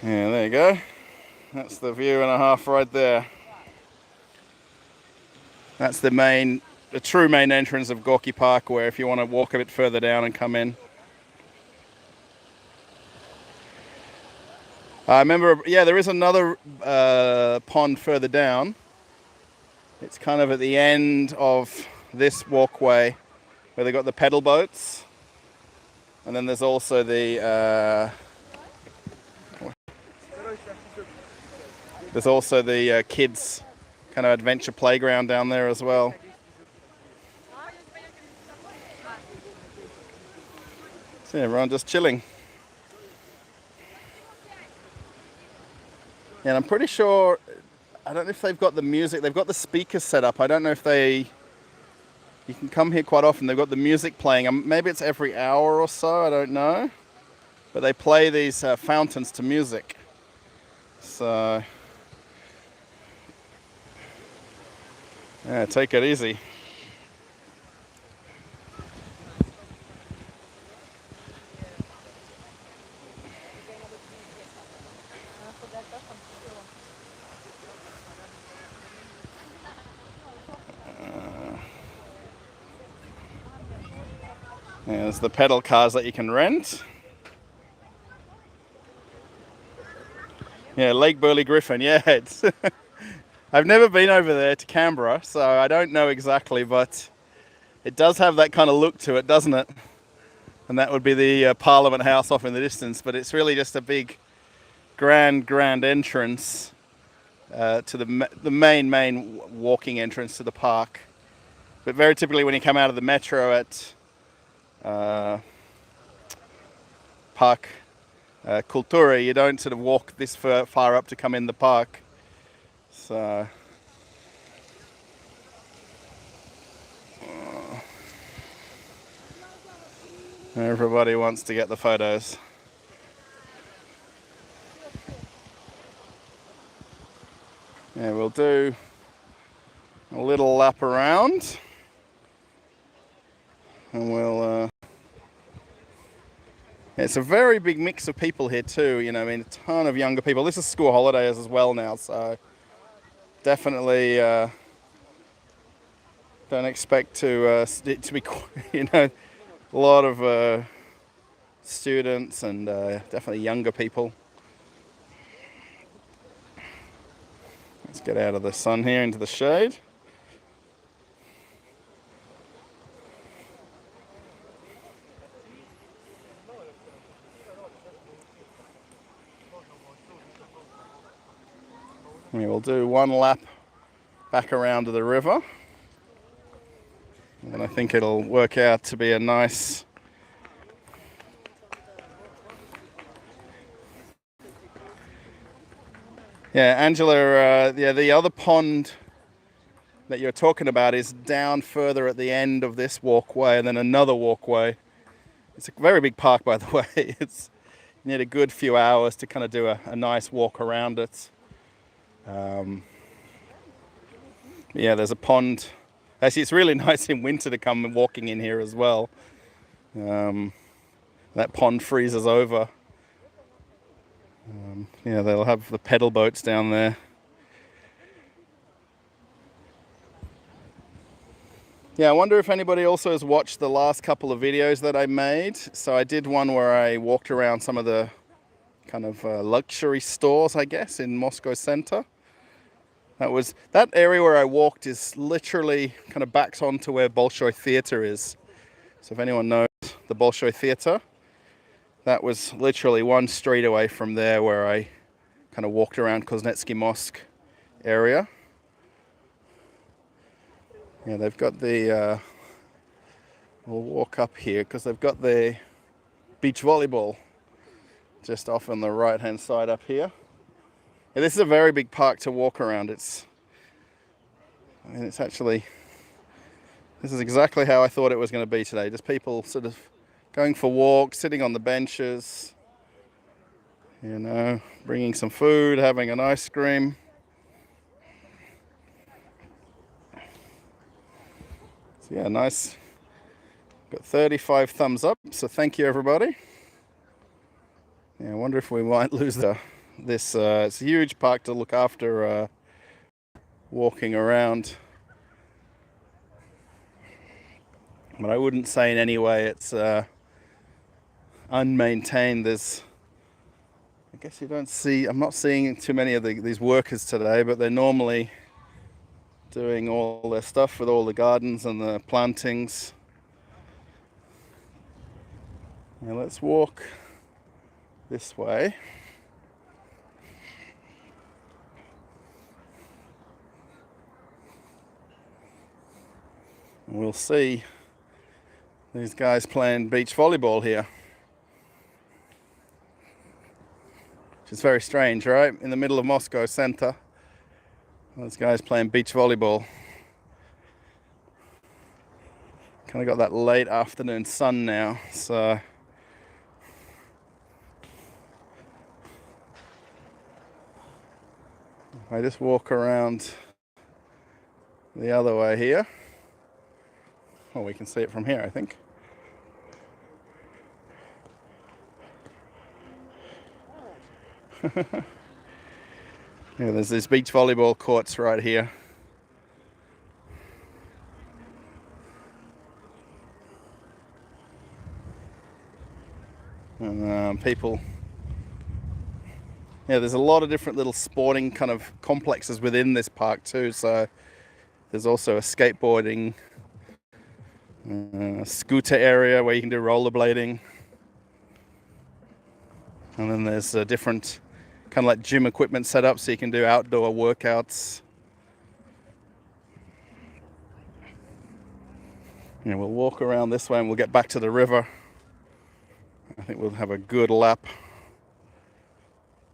yeah, there you go. That's the view and a half right there. That's the true main entrance of Gorky Park, where if you want to walk a bit further down and come in. I remember, yeah, there is another pond further down. It's kind of at the end of this walkway where they've got the pedal boats. And then there's also the kids kind of adventure playground down there as well. So everyone just chilling. And I'm pretty sure, I don't know if they've got the music, they've got the speakers set up. I don't know if you can come here quite often, they've got the music playing. Maybe it's every hour or so, I don't know. But they play these fountains to music. So, yeah, take it easy. There's the pedal cars that you can rent. Yeah, Lake Burley Griffin, yeah. It's I've never been over there to Canberra, so I don't know exactly, but it does have that kind of look to it, doesn't it? And that would be the Parliament House off in the distance, but it's really just a big, grand entrance to the main walking entrance to the park. But very typically when you come out of the metro at Park Kultura, you don't sort of walk this far up to come in the park. So everybody wants to get the photos. Yeah, we'll do a little lap around, and we'll it's a very big mix of people here too, you know, I mean, a ton of younger people. This is school holidays as well now, so definitely don't expect to be, you know, a lot of students and definitely younger people. Let's get out of the sun here into the shade. We will do one lap back around to the river, and I think it'll work out to be a nice Angela, the other pond that you're talking about is down further at the end of this walkway, and then another walkway. It's a very big park, by the way. It's, you need a good few hours to kind of do a nice walk around it. Yeah, there's a pond. Actually, it's really nice in winter to come walking in here as well. That pond freezes over. Yeah, they'll have the pedal boats down there. Yeah, I wonder if anybody also has watched the last couple of videos that I made. So I did one where I walked around some of the kind of luxury stores, I guess, in Moscow center. That area where I walked is literally kind of backed onto where Bolshoi Theater is. So if anyone knows the Bolshoi Theater, that was literally one street away from there where I kind of walked around Kuznetsky Mosque area. Yeah, they've got the, we'll walk up here because they've got the beach volleyball just off on the right hand side up here. Yeah, this is a very big park to walk around. It's actually, this is exactly how I thought it was going to be today. Just people sort of going for walks, sitting on the benches, you know, bringing some food, having an ice cream. So yeah, nice. Got 35 thumbs up, so thank you everybody. Yeah, I wonder if we might lose this. It's a huge park to look after walking around. But I wouldn't say in any way it's unmaintained. I guess you don't see, I'm not seeing too many of these workers today, but they're normally doing all their stuff with all the gardens and the plantings. Now let's walk this way. And we'll see these guys playing beach volleyball here. Which is very strange, right? In the middle of Moscow center. Those guys playing beach volleyball. Kind of got that late afternoon sun now, so I just walk around the other way here. Well, we can see it from here, I think. Yeah, there's these beach volleyball courts right here. And people, yeah, there's a lot of different little sporting kind of complexes within this park too. So there's also a skateboarding, scooter area where you can do rollerblading. And then there's a different kind of like gym equipment set up so you can do outdoor workouts. Yeah, we'll walk around this way and we'll get back to the river. I think we'll have a good lap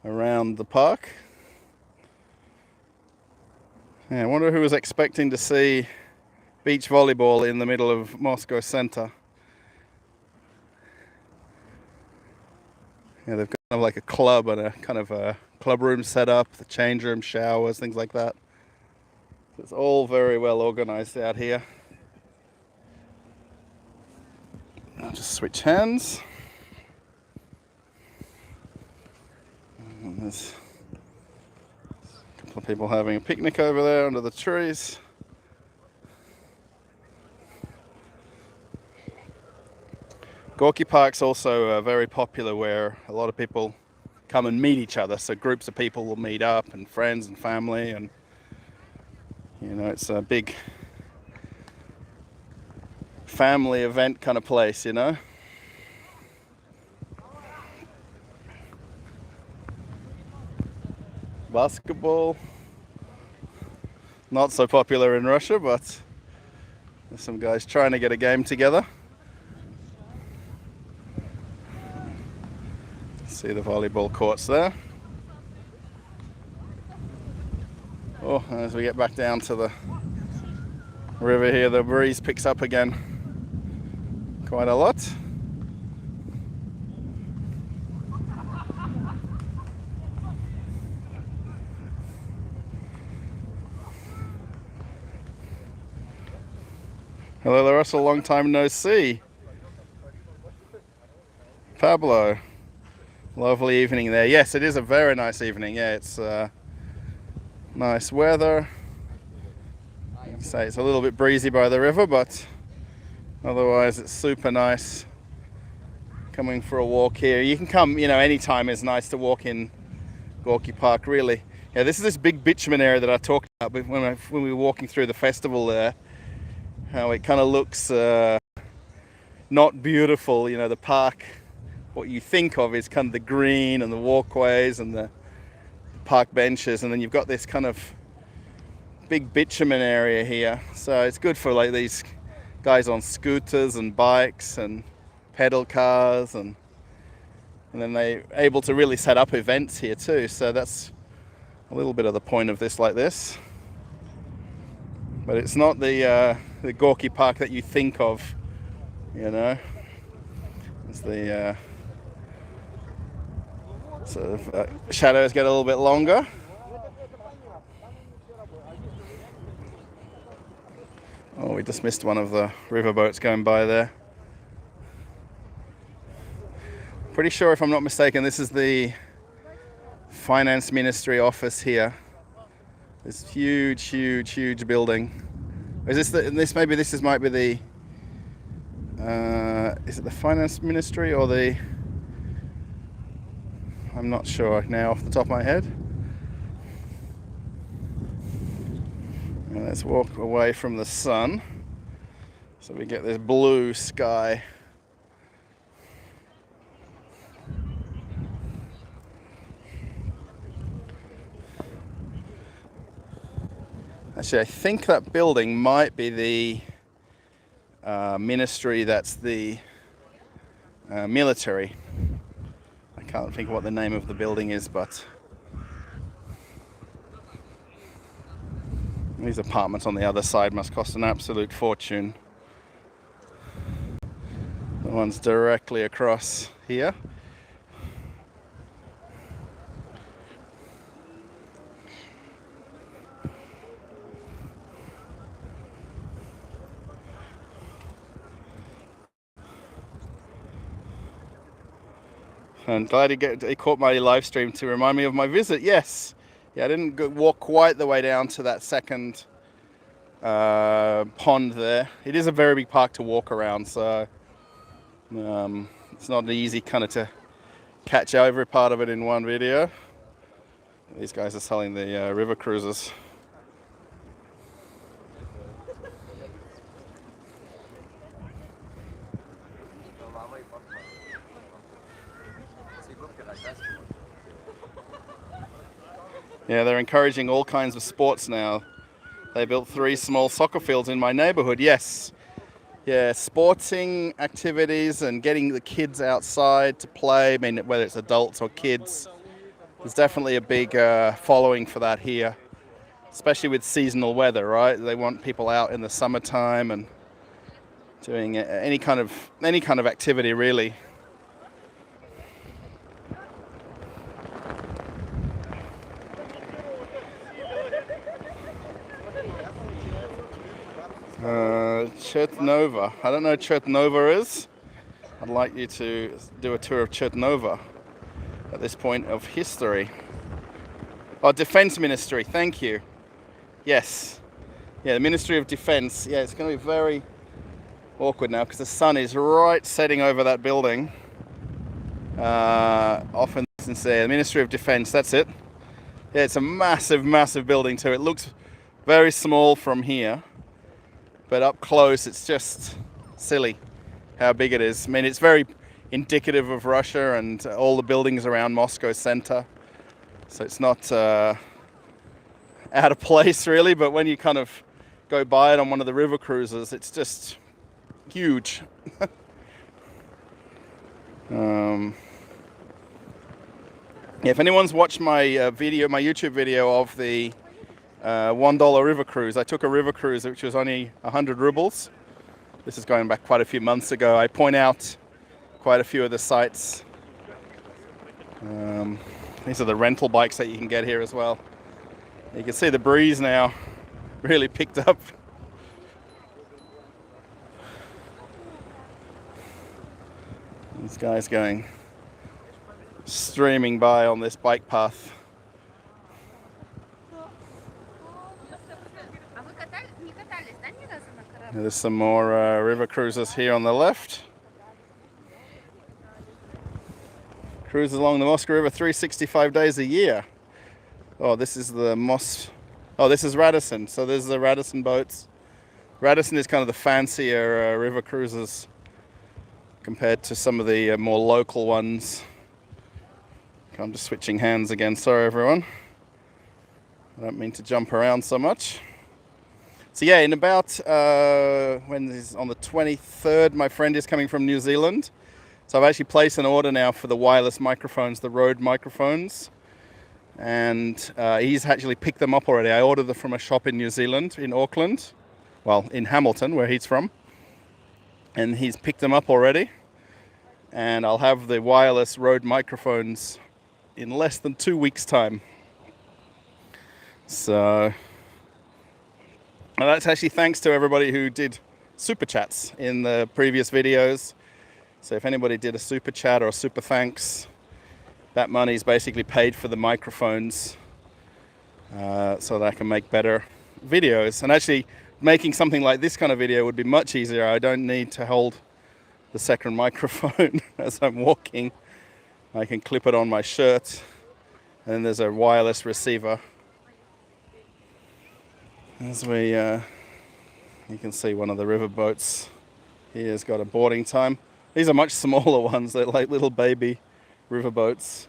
around the park. Yeah, I wonder who was expecting to see beach volleyball in the middle of Moscow center. Yeah, they've got of like a club and a kind of a club room set up, the change room, showers, things like that. It's all very well organized out here. I'll just switch hands. And there's a couple of people having a picnic over there under the trees. Gorky Park's also very popular, where a lot of people come and meet each other. So groups of people will meet up, and friends and family, and you know, it's a big family event kind of place, you know. Basketball, not so popular in Russia, but there's some guys trying to get a game together. See the volleyball courts there. Oh, and as we get back down to the river here, the breeze picks up again quite a lot. Hello, Larissa, long time no see. Pablo, lovely evening there. Yes, it is a very nice evening. Yeah, it's nice weather. Like I say, it's a little bit breezy by the river, but otherwise it's super nice coming for a walk here. You can come, you know, anytime is nice to walk in Gorky Park, really. Yeah, this is this big bitumen area that I talked about when we were walking through the festival there. How it kind of looks not beautiful, you know, the park. What you think of is kind of the green and the walkways and the park benches, and then you've got this kind of big bitumen area here. So it's good for like these guys on scooters and bikes and pedal cars, and then they're able to really set up events here too. So that's a little bit of the point of this like this. But it's not the Gorky Park that you think of, you know. It's the sort of shadows get a little bit longer. Oh, we just missed one of the riverboats going by there. Pretty sure, if I'm not mistaken, this is the Finance Ministry office here. This huge building. Is this this might be the is it the Finance Ministry or the, I'm not sure now off the top of my head. And let's walk away from the sun so we get this blue sky. Actually, I think that building might be the ministry that's the military. I can't think what the name of the building is, but these apartments on the other side must cost an absolute fortune. The ones directly across here. And glad he caught my live stream to remind me of my visit. Yes, yeah, I didn't walk quite the way down to that second pond there. It is a very big park to walk around, so it's not easy kind of to catch every part of it in one video. These guys are selling the river cruises. Yeah, they're encouraging all kinds of sports now. They built 3 small soccer fields in my neighborhood. Yes. Yeah, sporting activities and getting the kids outside to play. I mean, whether it's adults or kids. There's definitely a big following for that here. Especially with seasonal weather, right? They want people out in the summertime and doing any kind of activity, really. Chertnova. I don't know what Chertnova is. I'd like you to do a tour of Chertnova at this point of history. Oh, Defense Ministry, thank you. Yes. Yeah, the Ministry of Defense. Yeah, it's going to be very awkward now because the sun is right setting over that building. Off in the distance there, the Ministry of Defense, that's it. Yeah, it's a massive, massive building too. It looks very small from here, but up close it's just silly how big it is. I mean, it's very indicative of Russia and all the buildings around Moscow center. So it's not out of place really, but when you kind of go by it on one of the river cruises, it's just huge. If anyone's watched my video, my YouTube video of the $1 river cruise, I took a river cruise which was only 100 rubles. This is going back quite a few months ago. I point out quite a few of the sites. These are the rental bikes that you can get here as well. You can see the breeze now really picked up. This guy's going streaming by on this bike path. There's some more river cruises here on the left. Cruises along the Moscow River 365 days a year. Oh, this is the Oh, this is Radisson. So there's the Radisson boats. Radisson is kind of the fancier river cruises compared to some of the more local ones. I'm just switching hands again. Sorry, everyone. I don't mean to jump around so much. So yeah, in about when is on the 23rd, my friend is coming from New Zealand. So I've actually placed an order now for the wireless microphones, the Rode microphones. And he's actually picked them up already. I ordered them from a shop in New Zealand, in Auckland. Well, in Hamilton, where he's from. And he's picked them up already. And I'll have the wireless Rode microphones in less than 2 weeks' time. So, and that's actually thanks to everybody who did super chats in the previous videos. So if anybody did a super chat or a super thanks, that money is basically paid for the microphones so that I can make better videos. And actually making something like this kind of video would be much easier. I don't need to hold the second microphone as I'm walking. I can clip it on my shirt, and then there's a wireless receiver. As we, you can see one of the river boats here has got a boarding time. These are much smaller ones. They're like little baby river boats.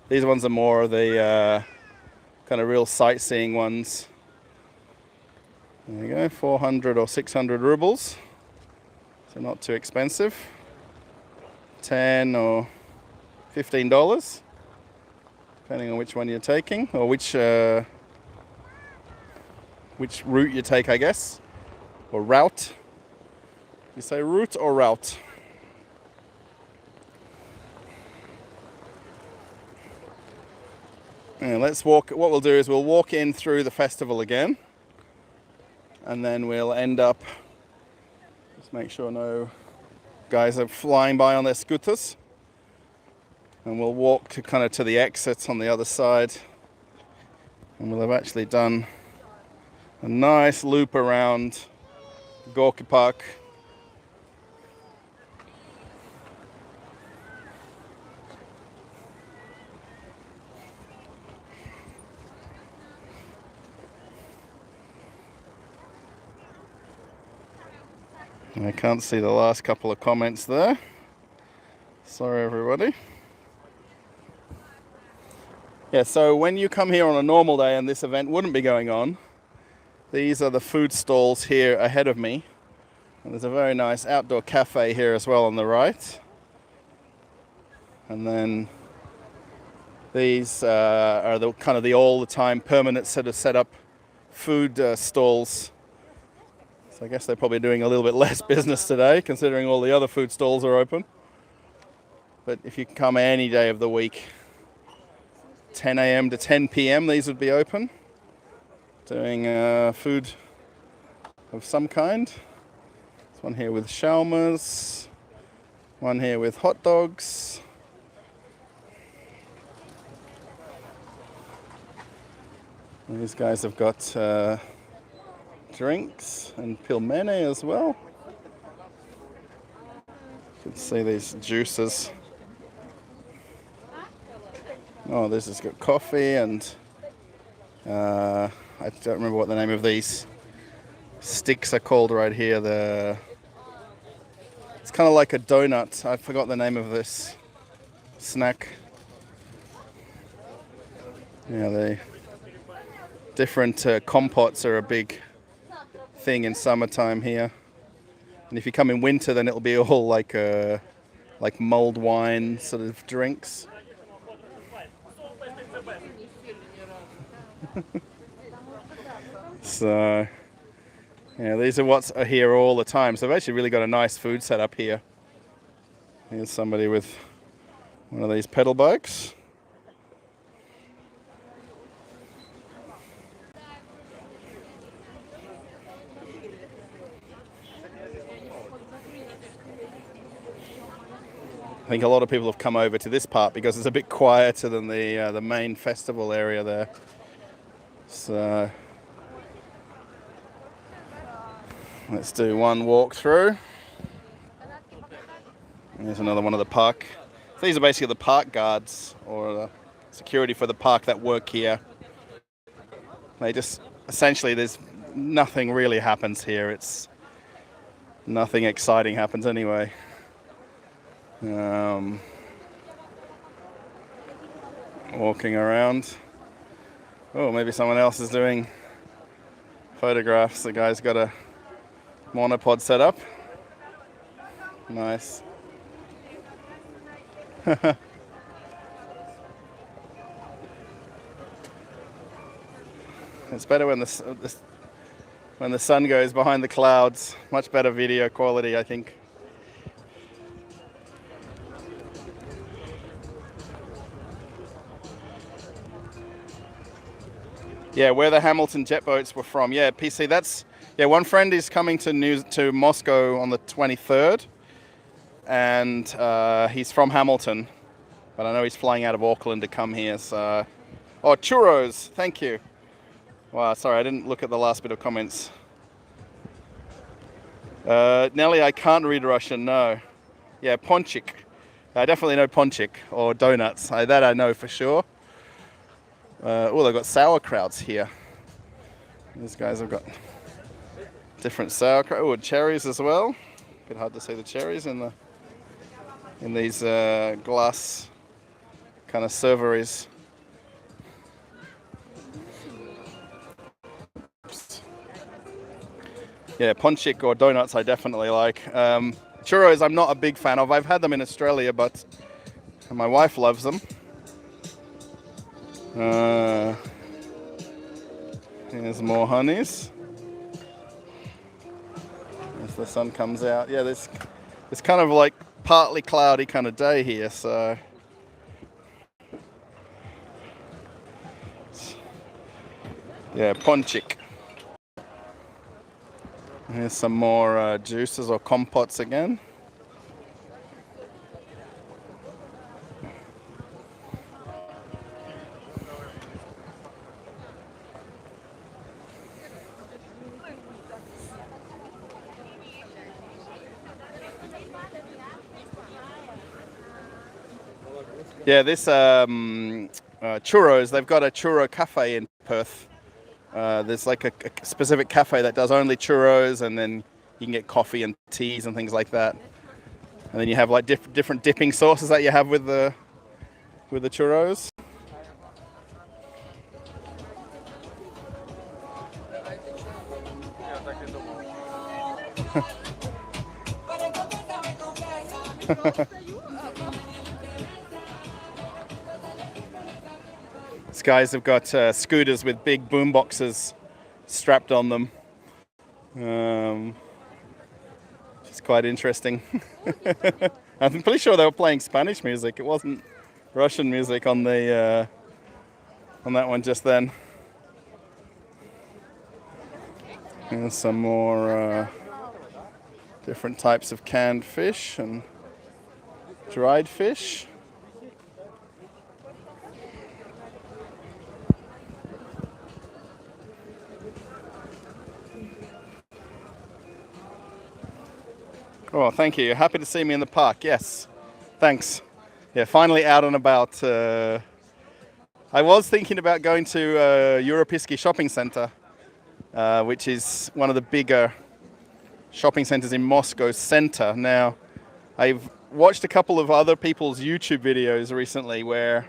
These ones are more of the kind of real sightseeing ones. There you go, 400 or 600 rubles. So not too expensive. $10 or $15, depending on which one you're taking, or which route you take, I guess, or route. You say route or route? And let's walk. What we'll do is we'll walk in through the festival again, and then we'll end up. Just make sure no guys are flying by on their scooters, and we'll walk to kind of to the exits on the other side, and we'll have actually done a nice loop around Gorky Park. I can't see the last couple of comments there. Sorry, everybody. Yeah, so when you come here on a normal day and this event wouldn't be going on, these are the food stalls here ahead of me. And there's a very nice outdoor cafe here as well on the right. And then these are the kind of the all-the-time permanent sort of set up food stalls. I guess they're probably doing a little bit less business today, considering all the other food stalls are open. But if you come any day of the week, 10 a.m. to 10 p.m. these would be open, doing food of some kind. One here with shawarmas. One here with hot dogs. And these guys have got drinks and pilmeni as well. You can see these juices. Oh, this has got coffee and I don't remember what the name of these sticks are called right here. It's kind of like a donut. I forgot the name of this snack. Yeah, the different compots are a big thing in summertime here. And if you come in winter, then it'll be all like mulled wine sort of drinks. So, yeah, these are what's here all the time. So they've actually really got a nice food setup here. Here's somebody with one of these pedal bikes. I think a lot of people have come over to this part because it's a bit quieter than the main festival area there. So let's do one walk through. There's another one of the park. These are basically the park guards or the security for the park that work here. They just essentially there's nothing really happens here. It's nothing exciting happens anyway. Walking around. Oh, maybe someone else is doing photographs. The guy's got a monopod set up. Nice. It's better when the sun goes behind the clouds. Much better video quality, I think. Yeah, where the Hamilton jet boats were from. Yeah, PC. One friend is coming to Moscow on the 23rd, and he's from Hamilton, but I know he's flying out of Auckland to come here. So, oh, churros. Thank you. Wow, sorry, I didn't look at the last bit of comments. Nelly, I can't read Russian. No. Yeah, ponchik. I definitely know ponchik or donuts. That I know for sure. Oh, they've got sauerkrauts here. These guys have got different sauerkraut. Oh, cherries as well. A bit hard to see the cherries in these glass kind of serveries. Yeah, ponchik or donuts I definitely like. Churros I'm not a big fan of. I've had them in Australia, but my wife loves them. Here's more honeys. As the sun comes out. Yeah, it's kind of like partly cloudy kind of day here, so yeah, ponchik. Here's some more juices or compotes again. Yeah, this churros, they've got a churro cafe in Perth. There's like a specific cafe that does only churros, and then you can get coffee and teas and things like that. And then you have like different dipping sauces that you have with the churros. These guys have got scooters with big boom boxes strapped on them. It's quite interesting. I'm pretty sure they were playing Spanish music. It wasn't Russian music on the on that one just then. Here's some more Different types of canned fish and dried fish. Oh, thank you. You're happy to see me in the park. Yes. Thanks. Yeah, finally out and about. I was thinking about going to Europejski shopping center, which is one of the bigger shopping centers in Moscow center. Now, I've watched a couple of other people's YouTube videos recently where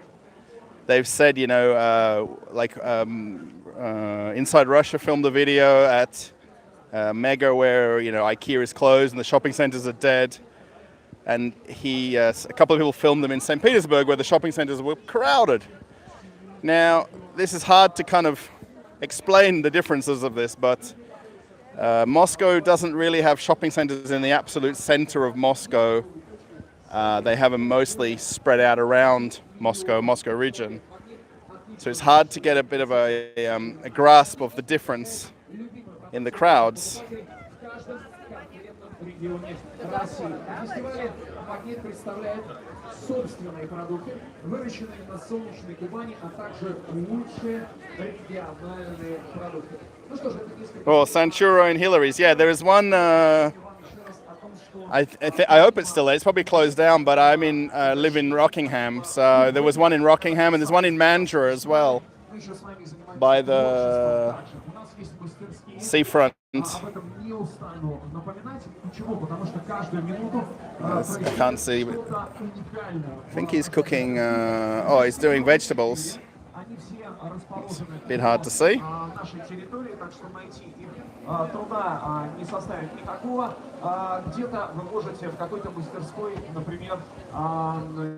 they've said, you know, Inside Russia filmed a video at Mega where, you know, IKEA is closed and the shopping centers are dead. And a couple of people filmed them in St. Petersburg where the shopping centers were crowded. Now, this is hard to kind of explain the differences of this, but Moscow doesn't really have shopping centers in the absolute center of Moscow. They have them mostly spread out around Moscow region. So it's hard to get a bit of a grasp of the difference in the crowds. Oh, Sanchuro and Hillary's. Yeah, there is one. I hope it's still there. It's probably closed down, but I live in Rockingham, so there was one in Rockingham, and there's one in Mandra as well, by the seafront. I can't see, but I think he's cooking. He's doing vegetables. It's a bit hard to see. Труда не составит никакого. Где-то вы можете в какой-то мастерской, например,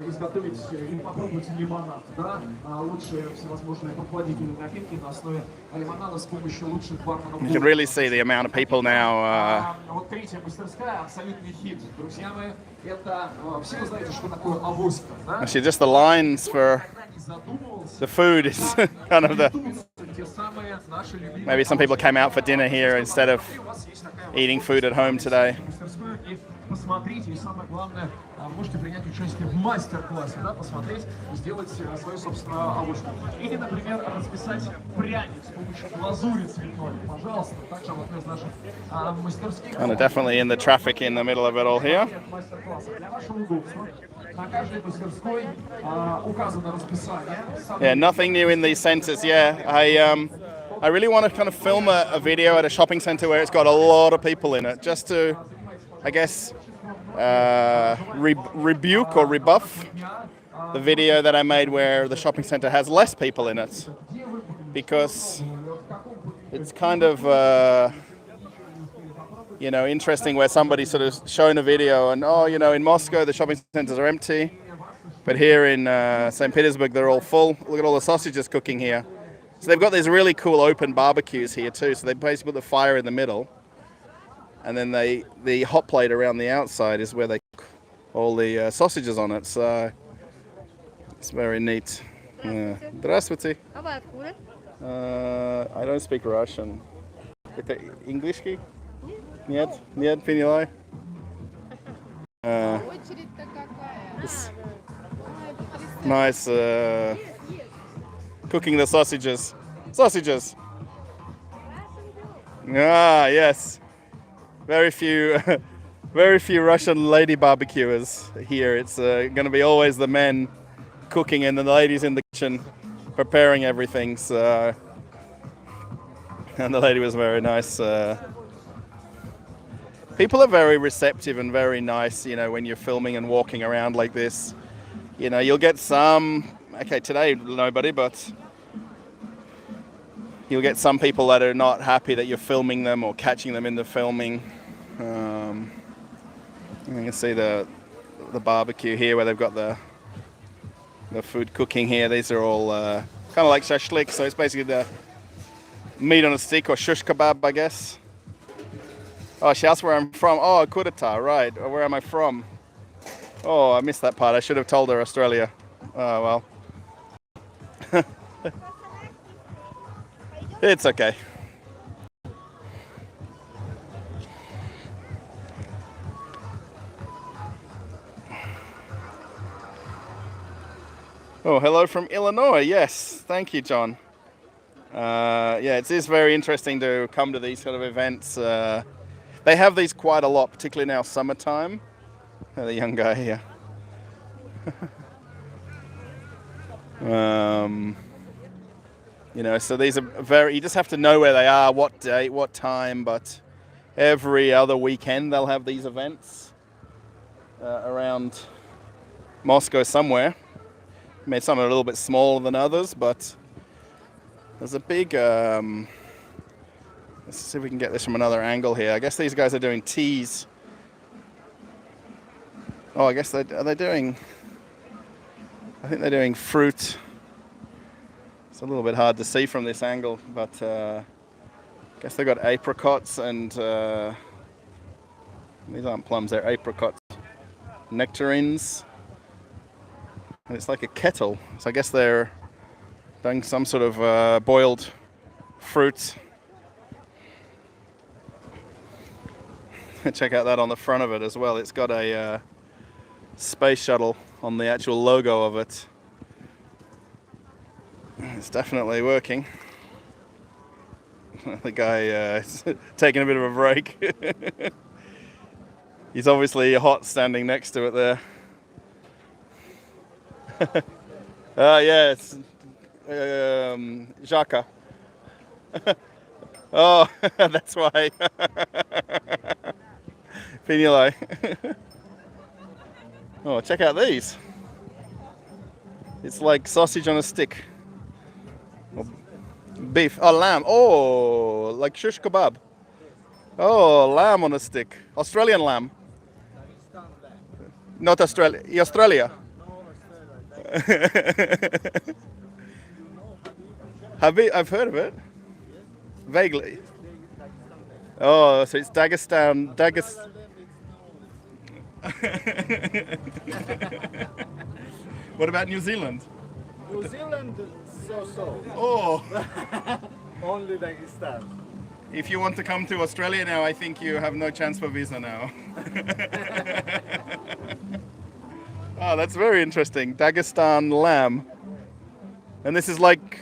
изготовить или попробовать лимонад, да? Лучшие всевозможные прохладительные напитки на основе лимонада с помощью лучших барменов. You can really see the amount of people now. Вот третья мастерская, абсолютный хит, друзья мои. Это все вы знаете, что такое авоська, да? Actually, just the lines for the food is kind of the. Maybe some people came out for dinner here instead of eating food at home today. Посмотрите, и самое главное, можете принять участие в мастер-классе, да, посмотреть, сделать свою собственную авоську. Или, например, расписать пряник с помощью глазури цветной. Пожалуйста, также в одной из наших мастерских. And definitely in the traffic in the middle of it all here. Для вашего удобства. На каждой мастерской указано расписание. Yeah, nothing new in these centers. Yeah, I really want to kind of film a video at a shopping center where it's got a lot of people in it, just to, I guess, rebuke or rebuff the video that I made where the shopping center has less people in it, because it's kind of interesting where somebody sort of shown a video and in Moscow the shopping centers are empty, but here in St. Petersburg they're all full. Look at all the sausages cooking here. So they've got these really cool open barbecues here too. So they basically put the fire in the middle, and then the hot plate around the outside is where they cook all the sausages on it. So it's very neat. Здравствуйте. А вы откуда? I don't speak Russian. Это English-ки? Нет, поняла. Очередь-то какая? Nice cooking the sausages. Sausages. Ah, yes. Very few Russian lady barbecuers here. It's going to be always the men cooking and the ladies in the kitchen preparing everything. So, and the lady was very nice. People are very receptive and very nice, when you're filming and walking around like this. You'll get some, okay, today nobody, but you'll get some people that are not happy that you're filming them or catching them in the filming. You can see the barbecue here where they've got the food cooking here. These are all kind of like shashlik, so it's basically the meat on a stick or shush kebab, I guess. Oh, she asked where I'm from. Oh, Kudata, right. Where am I from? Oh, I missed that part. I should have told her Australia. Oh, well. It's okay. Oh, hello from Illinois. Yes, thank you, John. Yeah, it is very interesting to come to these sort of events. They have these quite a lot, particularly now summertime. The young guy here. You know, so these are very, you just have to know where they are, what date, what time, but every other weekend they'll have these events around Moscow somewhere. I mean, some are a little bit smaller than others, but there's a big, let's see if we can get this from another angle here. I guess these guys are doing teas. Oh, I guess are they doing, I think they're doing fruit. It's a little bit hard to see from this angle, but I guess they've got apricots and these aren't plums, they're apricots, nectarines, and it's like a kettle. So I guess they're doing some sort of boiled fruit. Check out that on the front of it as well. It's got a space shuttle on the actual logo of it. It's definitely working. The guy is taking a bit of a break. He's obviously hot standing next to it there. Yeah, it's Jaka. Oh, that's why. Pinilai. Oh, check out these. It's like sausage on a stick. Beef. Oh, lamb. Oh, like shish kebab. Oh, lamb on a stick. Australian lamb. Not Australia. Australia. I've heard of it. Vaguely. Oh, so it's Dagestan. What about New Zealand? New Zealand, so. Oh. Only Dagestan. If you want to come to Australia now, I think you have no chance for visa now. Oh, that's very interesting. Dagestan lamb. And this is like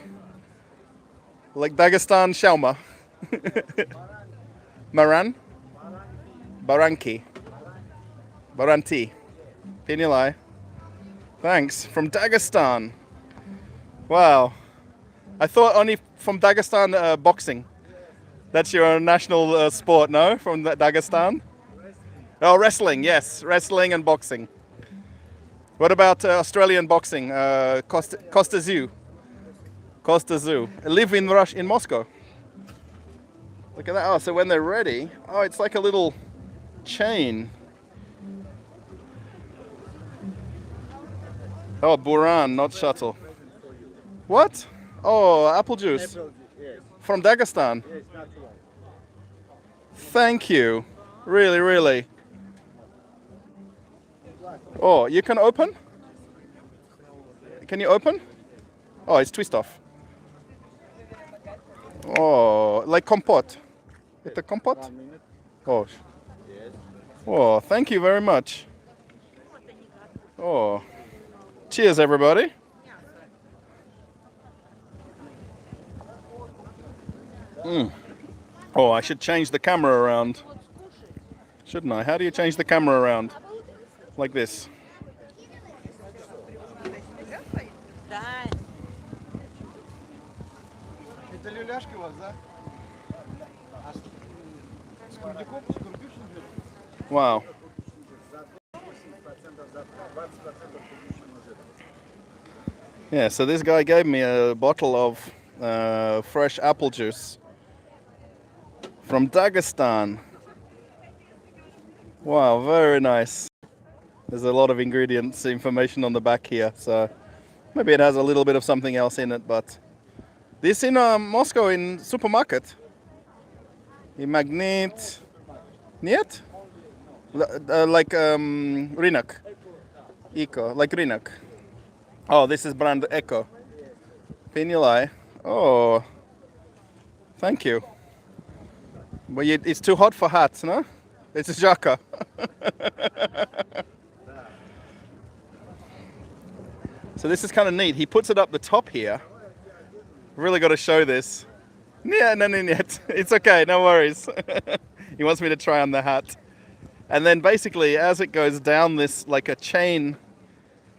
Dagestan shawarma. Maran? Baranki. Baranti. Pinilai. Thanks. From Dagestan. Wow. I thought only from Dagestan boxing. That's your national sport, no? From Dagestan? Oh, wrestling, yes. Wrestling and boxing. What about Australian boxing? Costa Zoo. Costa Zoo. I live in Moscow. Look at that. Oh, so when they're ready, oh, it's like a little chain. Oh, Buran, not shuttle. What? Oh, apple juice. From Dagestan. Thank you. Really, really. Oh, you can open? Can you open? Oh, it's twist off. Oh, like compote. It's a compote? Oh. Oh, thank you very much. Oh. Cheers, everybody. Oh, I should change the camera around. Shouldn't I? How do you change the camera around? Like this. Это люляшки у вас, да? С курдюком? Wow. Yeah, so this guy gave me a bottle of fresh apple juice from Dagestan. Wow, very nice. There's a lot of ingredients information on the back here, so maybe it has a little bit of something else in it, but this in Moscow in supermarket. In Magnet. Нет? Like Rynok. Eco, like Rynok. Oh, this is brand Eco. Pinilai. Oh, thank you. But it's too hot for hats, no? It's a jaka. So this is kind of neat. He puts it up the top here. Really got to show this. Yeah, no, it's okay, no worries. He wants me to try on the hat. And then basically, as it goes down this like a chain,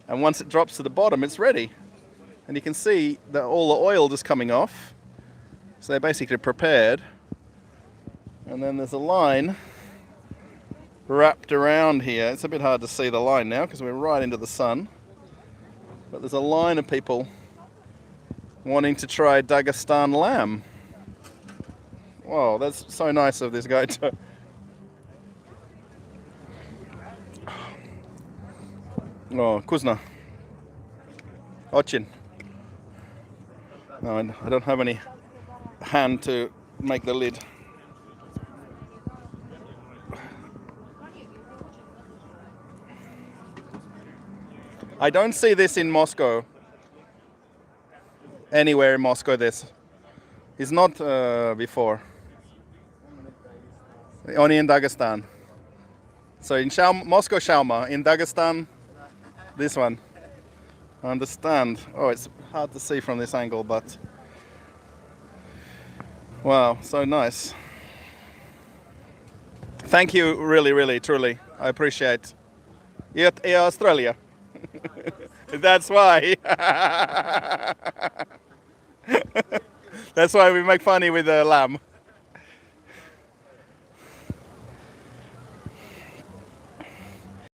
and once it drops to the bottom, it's ready. And you can see that all the oil just coming off. So they're basically prepared. And then there's a line wrapped around here. It's a bit hard to see the line now because we're right into the sun. But there's a line of people wanting to try Dagestan lamb. Wow, that's so nice of this guy to... Oh, вкусно. Очень. No, I don't have any hand to make the lid. I don't see this in Moscow. Anywhere in Moscow, this is not before. Only in Dagestan. So in Moscow, shawarma. In Dagestan, this one. I understand. Oh, it's hard to see from this angle, but wow, so nice. Thank you, really, really, truly. I appreciate it. Australia. That's why. That's why we make funny with the lamb.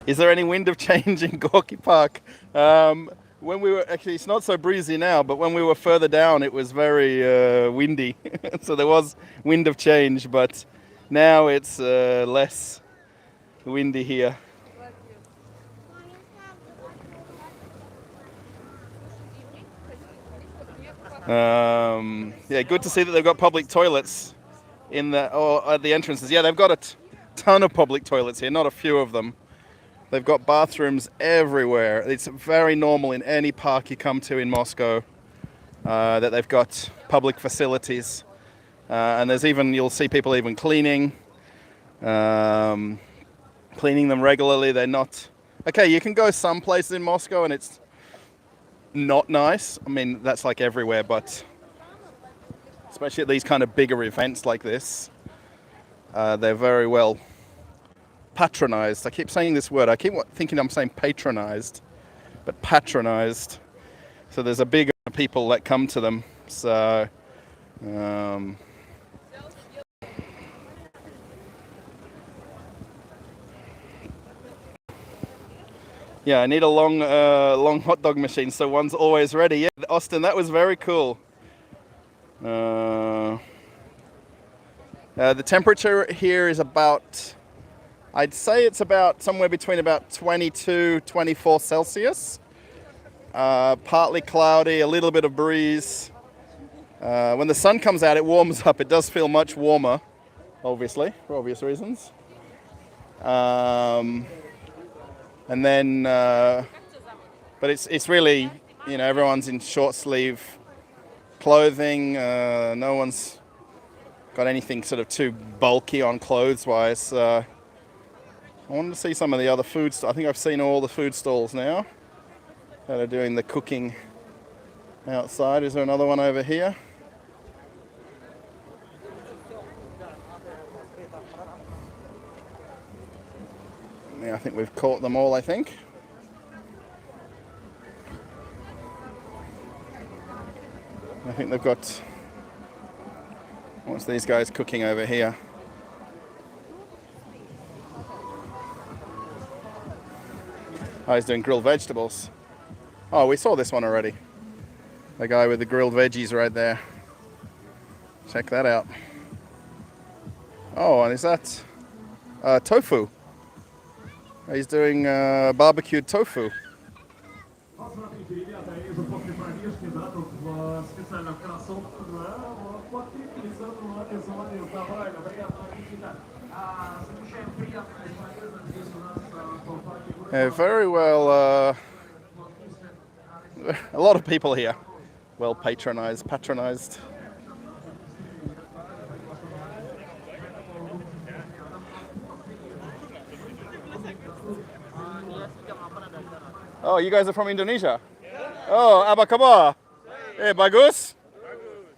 Is there any wind of change in Gorky Park? When we were, actually it's not so breezy now, but when we were further down it was very windy. So there was wind of change, but now it's less windy here. Yeah, good to see that they've got public toilets in the at the entrances. Yeah, they've got a ton of public toilets here, not a few of them. They've got bathrooms everywhere. It's very normal in any park you come to in Moscow that they've got public facilities. And there's even, you'll see people even cleaning them regularly. They're not, okay, you can go some places in Moscow and it's not nice. I mean, that's like everywhere, but especially at these kind of bigger events like this, they're very well patronized. I keep saying this word. I keep thinking I'm saying patronized, but patronized. So there's a big amount of people that come to them. So, yeah, I need a long hot dog machine, so one's always ready. Yeah, Austin, that was very cool. The temperature here is about, I'd say it's about somewhere between about 22, 24 Celsius. Partly cloudy, a little bit of breeze. When the sun comes out, it warms up. It does feel much warmer, obviously, for obvious reasons. And then, but it's really, you know, everyone's in short sleeve clothing. No one's got anything sort of too bulky on clothes-wise. I wanted to see some of the other food stalls. I think I've seen all the food stalls now that are doing the cooking outside. Is there another one over here? Yeah, I think we've caught them all, I think. I think they've got, what's these guys cooking over here? Oh, he's doing grilled vegetables. Oh, we saw this one already. The guy with the grilled veggies right there. Check that out. Oh, and is that tofu? He's doing barbecued tofu. Very well, a lot of people here. Well patronized. Oh, you guys are from Indonesia? Oh, apa kabar? Bagus?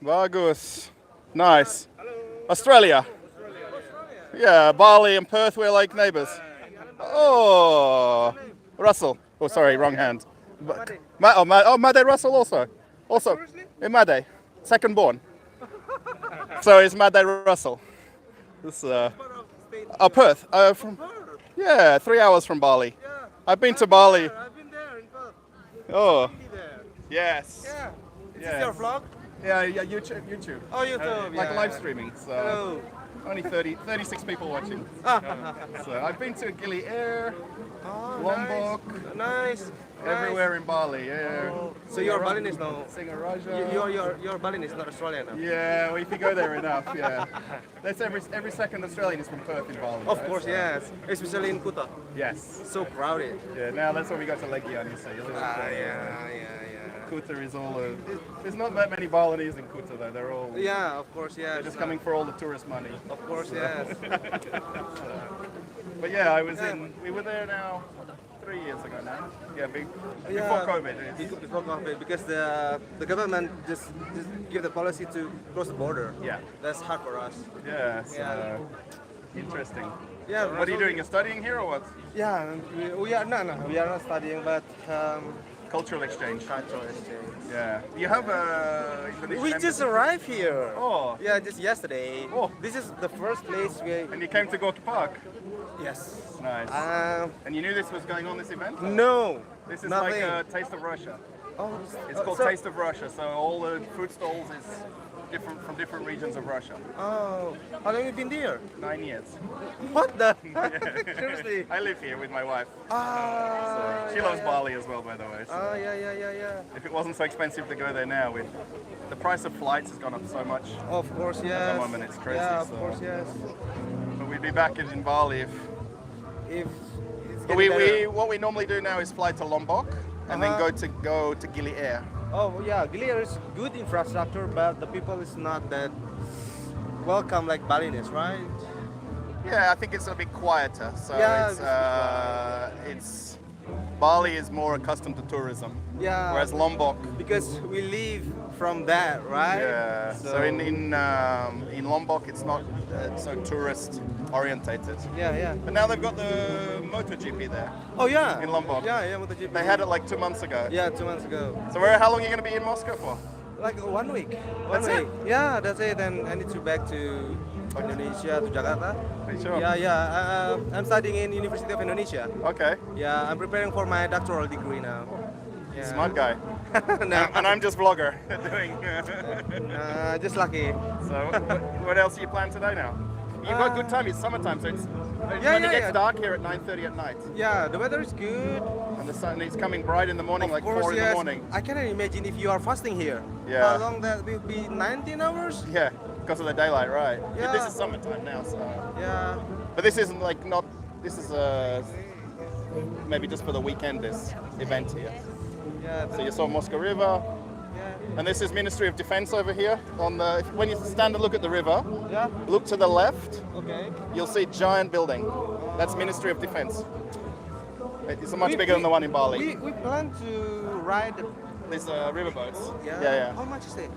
Bagus. Nice. Australia. Yeah, Bali and Perth, we're like neighbors. Oh, Russell. Oh, sorry, wrong hand. Made Russell also. Also, Made, second born. So it's Made Russell. This, Perth. Yeah, 3 hours from Bali. I've been to Bali. I've been there in Perth. Oh, There. yes. Yeah. Is Yes. this your vlog? Yeah, YouTube. Oh, YouTube. Like yeah. live streaming. So Hello. only 36 people watching. So I've been to Gili Air, Oh, Lombok, Nice. everywhere in Bali. Yeah. Oh, so you're Balinese now? Singaraja. You're Balinese, not Australian now? Yeah, well, if you go there enough, yeah. That's every second Australian is from Perth in Bali. Of right? course, So- yes. Especially in Kuta. Yes. So crowded. Yeah. Now that's when we go to Legian. You see. Yeah. Kuta is all. There's not that many Balinese in Kuta though. They're all. Yeah, of course, yeah. They're just coming for all the tourist money. Of course, yes. But yeah, we were there now 3 years ago now. Yeah, before COVID. Before COVID, because the government just give the policy to close the border. Yeah. That's hard for us. Yeah, so Yeah. interesting. Yeah. What are you doing? You're studying here or what? Yeah, we are we are not studying, but Cultural exchange. cultural exchange. Yeah. You have Indonesian We just arrived here. Oh. Yeah, just yesterday. Oh. This is the first place we. And you came to Gorky Park. Yes. Nice. And you knew this was going on, this event? No. This is nothing. like a Taste of Russia. Oh, It's called Taste of Russia. So all the food stalls is different from different regions of Russia. Oh, how long have you been there? 9 years. What the? Seriously? I live here with my wife. Ah. She loves Bali as well, by the way. So Ah, yeah. if it wasn't so expensive to go there now, with the price of flights has gone up so much. Of course, yes. moment, it's crazy, Yeah, of so- course, yes. But we'd be back in Bali if. If it's But getting better. what we normally do now is fly to Lombok and then go to Gili Air. Oh yeah, Gili Air is good infrastructure, but the people is not that welcome like Balinese, right? Yeah, I think it's a bit quieter. So Yeah, it's Bali is more accustomed to tourism, Yeah. whereas Lombok. Because we live from that, right? Yeah. So in Lombok, it's not so tourist orientated. Yeah. But now they've got the MotoGP there. Oh yeah. In Lombok. Yeah, MotoGP. They had it like 2 months ago. Yeah, 2 months ago. So how long are you going to be in Moscow for? Like 1 week. That's it? Yeah, that's it. And I need to back to Indonesia, to Jakarta. Are you sure? Yeah. I'm studying in University of Indonesia. Okay. Yeah, I'm preparing for my doctoral degree now. Yeah. Smart guy. No, And I'm just vlogger doing. just lucky. So what else do you plan today now? You've got good time. It's summertime, so it's when it gets yeah. dark here at 9:30 at night, Yeah, the weather is good. and the sun is coming bright in the morning, Of like course, 4 in yes. the morning. I cannot imagine if you are fasting here. Yeah. How long that will be? 19 hours? Yeah, because of the daylight, right? Yeah. This is summertime now, so. Yeah. But this isn't like not. This is maybe just for the weekend. This event here. Yeah. So you saw Moscow River, Yeah. and this is Ministry of Defense over here. When you stand and look at the river, Yeah. look to the left. Okay. You'll see giant building. That's Ministry of Defense. It's much We- bigger than the one in Bali. We plan to ride. These riverboats. Yeah. Yeah. How much is it?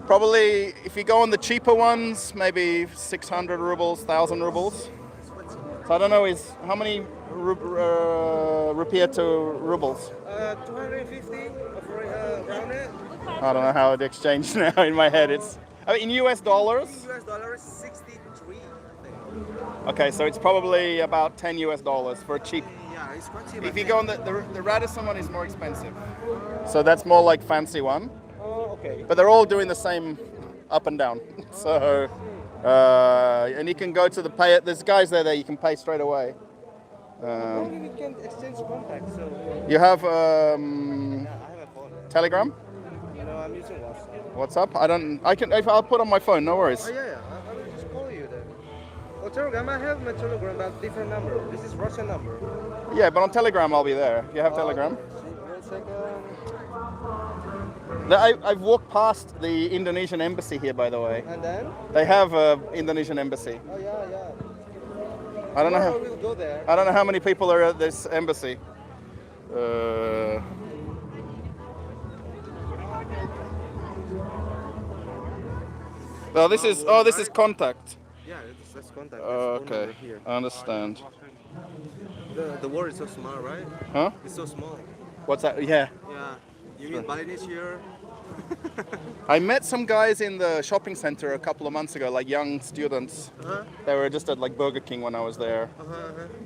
Probably if you go on the cheaper ones, maybe 600 rubles, 1,000 rubles. So I don't know how many rupiah to rubles. 250 around it. I don't know how it exchanged now in my head. In US dollars. US dollar is 63. I think. Okay, so it's probably about 10 US dollars for a cheap. Yeah, it's quite cheap. If you go on the Radisson one is more expensive. So that's more like fancy one. Oh, okay. But they're all doing the same up and down. So, and you can go to the pay. There's guys there that you can pay straight away. Only we can exchange contacts. So You have yeah, I have a phone. Telegram, I'm using WhatsApp. WhatsApp. I'll put on my phone. No worries. Oh yeah. I will just call you then. Oh, Telegram. I have my Telegram, but different number. This is Russian number. Yeah, but on Telegram I'll be there. You have Telegram. Wait a second. I've walked past the Indonesian embassy here, by the way. And then? They have an Indonesian embassy. Oh yeah. I don't know. Tomorrow we'll go there. I don't know how many people are at this embassy. Oh, this is contact. Yeah, that's contact. That's Oh, phone okay, number here. I understand. The word is so small, right? Huh? It's so small. What's that? Yeah. Yeah. You mean Balinese here? I met some guys in the shopping center a couple of months ago, like young students. Uh-huh. They were just at like Burger King when I was there.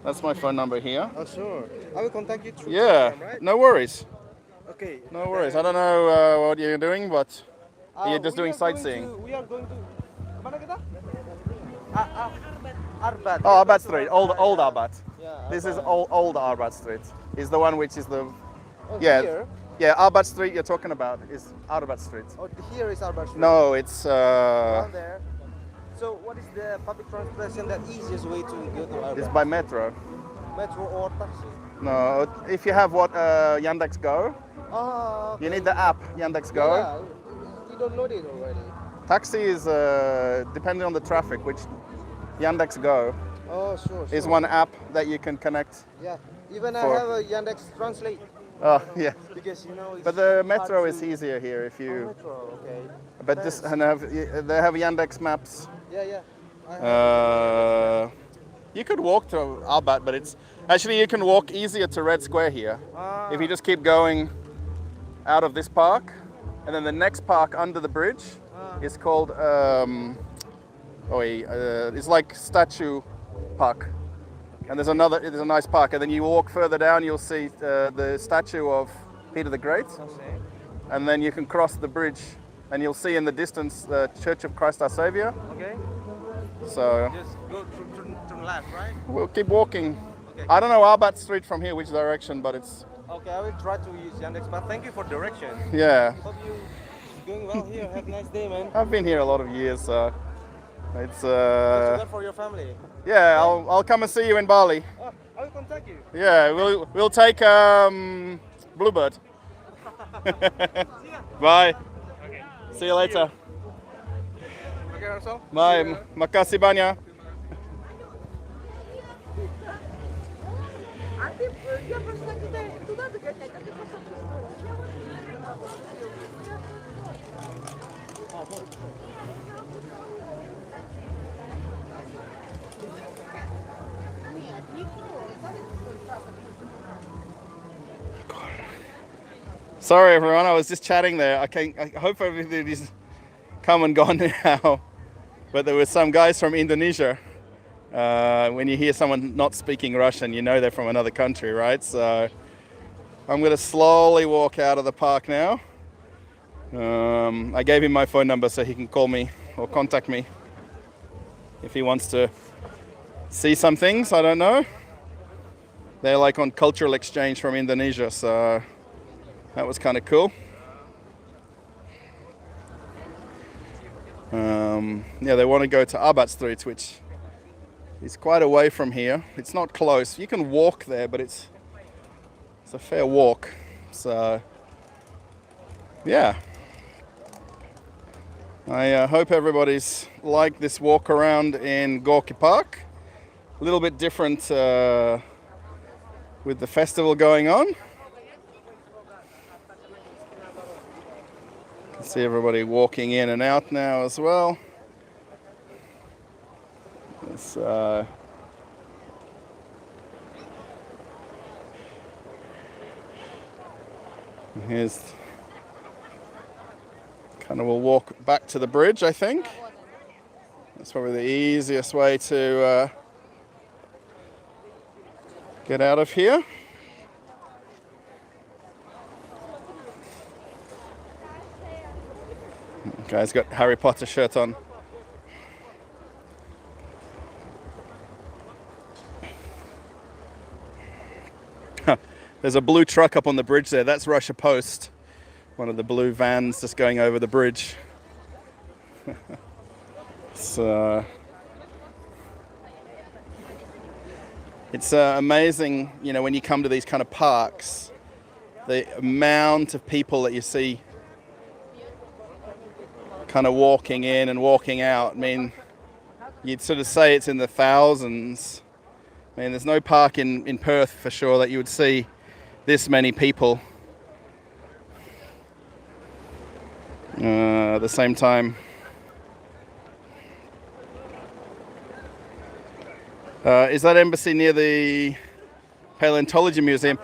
That's my phone number here. Oh, sure. I will contact you through Yeah, Telegram, right? no worries. Okay. No worries. I don't know what you're doing, but you're just doing sightseeing. We are going to. Mana kita? Arbat. Oh, Arbat Street, old Arbat. Yeah. This is old Arbat Street. Is the one which is the Oh, yeah Here? yeah Arbat Street you're talking about is Arbat Street. Oh, here is Arbat Street. No, it's Down there. So, what is the public transportation that easiest way to go to Arbat? it's by metro. Metro or taxi? No, if you have what Yandex Go, Ah. you need the app Yandex Go. Yeah, you download it already. Taxi is depending on the traffic, which Yandex Go Oh, sure. is one app that you can connect. Yeah. Even I for- have a Yandex Translate Oh yeah, because you know. It's but the metro hard is to- easier here if Oh, you. metro, okay. But just and they have Yandex Maps. Yeah, yeah. I have. You could walk to Arbat, but it's actually you can walk easier to Red Square here if you just keep going out of this park, and then the next park under the bridge is called it's like Statue Park, and there's a nice park, and then you walk further down, you'll see the statue of Peter the Great, Okay. and then you can cross the bridge, and you'll see in the distance the Church of Christ Our Savior. Okay. So Just go turn left, right? we'll keep walking. Okay. I don't know Arbat Street from here, which direction, but it's Okay, I will try to use Yandex, but thank you for direction. yeah. Hope you doing well here. Have a nice day, man. I've been here a lot of years, so it's Thanks a lot for your family. yeah. I'll come and see you in Bali. Oh, I will contact you. Yeah, we'll take Bluebird. Bye. See you later. Okay, Arso. Bye. Makasih banyak. А ты, я просто кидаю туда догонять, а ты просто Sorry, everyone. I was just chatting there. I hope everybody's come and gone now. But there were some guys from Indonesia. When you hear someone not speaking Russian, you know they're from another country, right? So I'm going to slowly walk out of the park now. I gave him my phone number so he can call me or contact me if he wants to see some things. I don't know. They're like on cultural exchange from Indonesia, so that was kind of cool. Yeah, they want to go to Arbat Street, which is quite away from here. It's not close. You can walk there, but it's a fair walk. So, yeah. I hope everybody's liked this walk around in GORKY Park. A little bit different with the festival going on. See everybody walking in and out now as well. It's, here's kind of we'll walk back to the bridge, I think. That's probably the easiest way to get out of here. Guy's got Harry Potter shirt on. There's a blue truck up on the bridge there. That's Russia Post. One of the blue vans just going over the bridge. It's amazing, you know, when you come to these kind of parks, the amount of people that you see kind of walking in and walking out. I mean, you'd sort of say it's in the thousands. I mean, there's no park in Perth for sure that you would see this many people. At the same time, Is that embassy near the Paleontology Museum?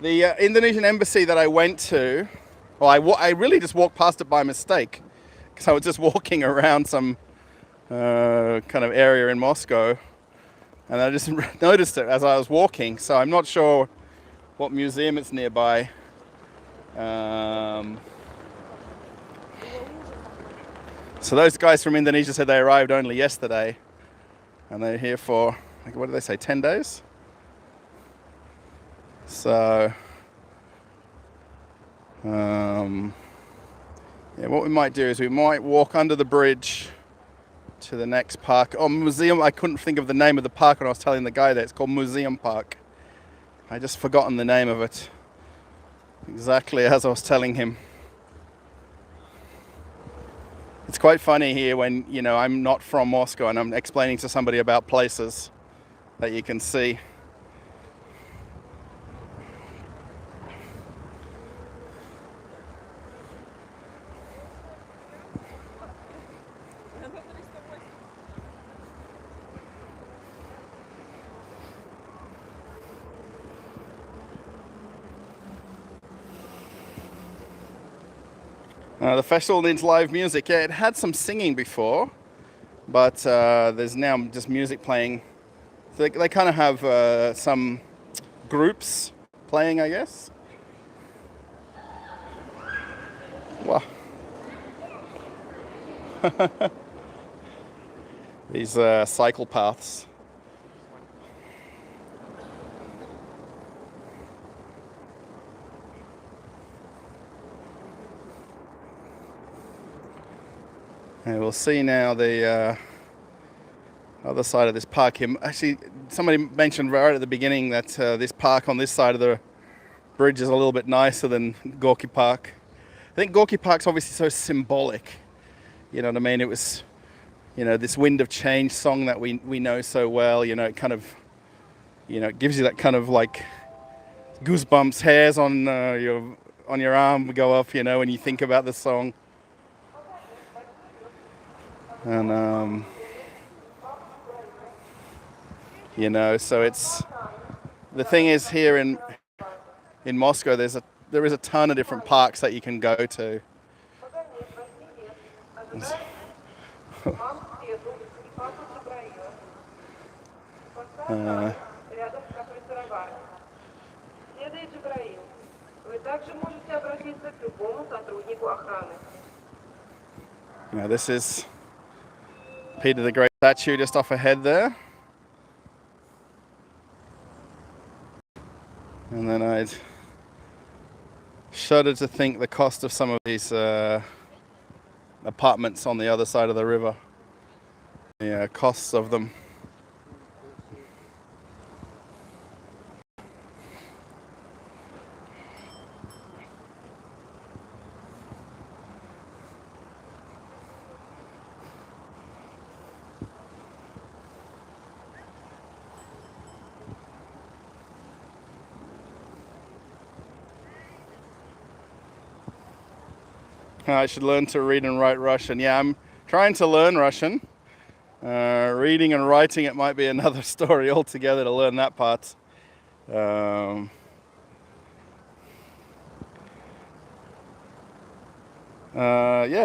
The Indonesian embassy that I went to. Well, I really just walked past it by mistake because I was just walking around some kind of area in Moscow, and I just noticed it as I was walking. So I'm not sure what museum it's nearby. So those guys from Indonesia said they arrived only yesterday, and they're here for, like, what did they say, 10 days? So, yeah, what we might do is we might walk under the bridge to the next park. Oh, museum, I couldn't think of the name of the park when I was telling the guy that it's called Museum Park. I just forgotten the name of it, exactly as I was telling him. It's quite funny here when, you know, I'm not from Moscow and I'm explaining to somebody about places that you can see. The festival needs live music. Yeah, it had some singing before, but there's now just music playing. So they kind of have some groups playing, I guess. Wow. These cycle paths. And we'll see now the other side of this park here. Actually, somebody mentioned right at the beginning that this park on this side of the bridge is a little bit nicer than Gorky Park. I think Gorky Park's obviously so symbolic. You know what I mean? It was, you know, this Wind of Change song that we know so well. You know, it kind of, you know, it gives you that kind of like goosebumps, hairs on your arm go up. You know, when you think about the song. And you know, so it's, the thing is here in Moscow, there is a ton of different parks that you can go to. You know, this is Peter the Great statue just off ahead there. And then I'd shudder to think the cost of some of these apartments on the other side of the river. The costs of them. I should learn to read and write Russian. Yeah, I'm trying to learn Russian. Reading and writing, it might be another story altogether to learn that part. Yeah,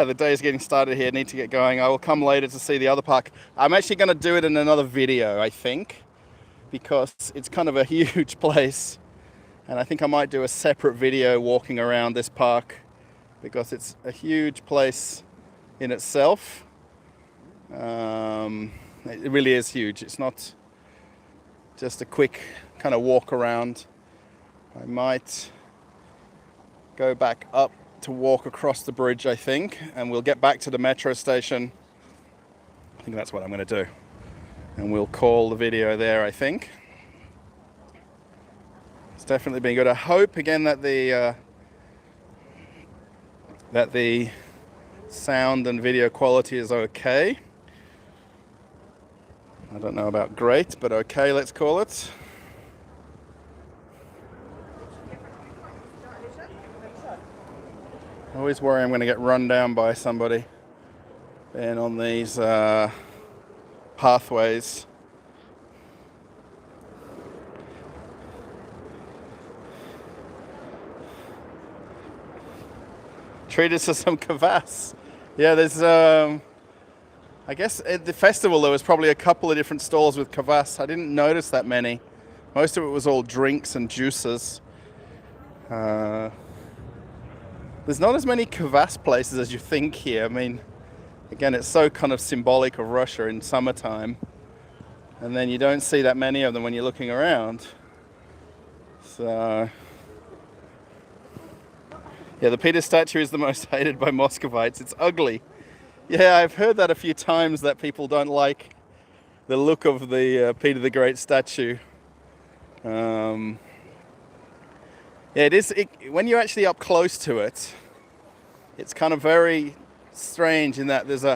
the day is getting started here. Need to get going. I will come later to see the other park. I'm actually going to do it in another video, I think, because it's kind of a huge place. And I think I might do a separate video walking around this park, because it's a huge place in itself. It really is huge. It's not just a quick kind of walk around. I might go back up to walk across the bridge, I think, and we'll get back to the metro station. I think that's what I'm going to do. And we'll call the video there, I think. It's definitely been good. I hope, again, that the sound and video quality is okay. I don't know about great, but okay, let's call it. I always worry I'm going to get run down by somebody being on these pathways. treat us to some kvass. Yeah, there's, I guess at the festival there was probably a couple of different stalls with kvass. I didn't notice that many. Most of it was all drinks and juices. There's not as many kvass places as you think here. I mean, again, it's so kind of symbolic of Russia in summertime. And then you don't see that many of them when you're looking around. So, yeah, the Peter statue is the most hated by Muscovites. It's ugly. Yeah, I've heard that a few times, that people don't like the look of the Peter the Great statue. Yeah, it is. When you're actually up close to it, it's kind of very strange in that there's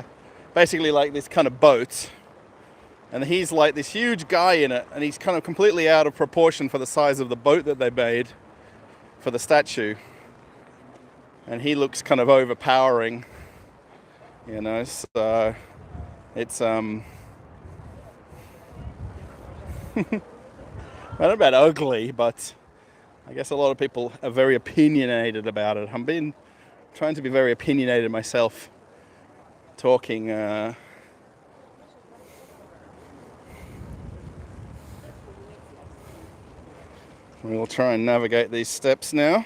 basically like this kind of boat, and he's like this huge guy in it, and he's kind of completely out of proportion for the size of the boat that they made for the statue. And he looks kind of overpowering, you know, so it's, I don't know about ugly, but I guess a lot of people are very opinionated about it. I'm trying to be very opinionated myself, talking, we'll try and navigate these steps now.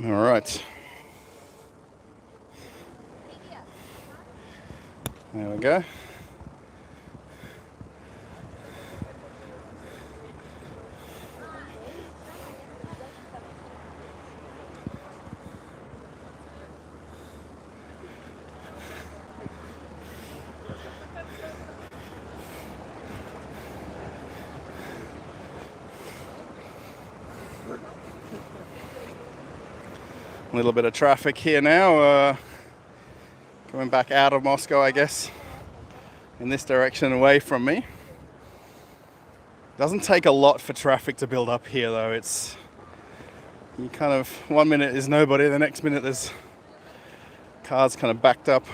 All right. There we go. A little bit of traffic here now, going back out of Moscow, I guess, in this direction away from me. Doesn't take a lot for traffic to build up here, though. It's, you kind of, 1 minute is nobody, the next minute there's cars kind of backed up.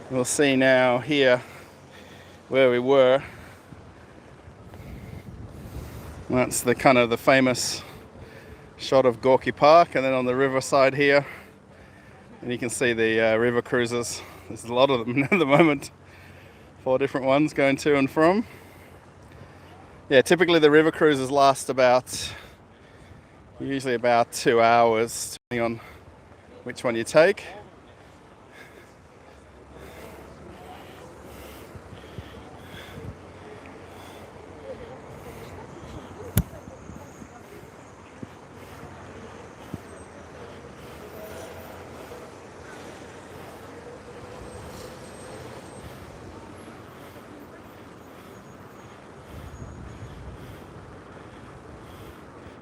We'll see now here where we were. That's the kind of the famous shot of Gorky Park, and then on the riverside here, and you can see the river cruises. There's a lot of them at the moment, 4 different ones going to and from. Yeah, typically the river cruises last usually about 2 hours, depending on which one you take.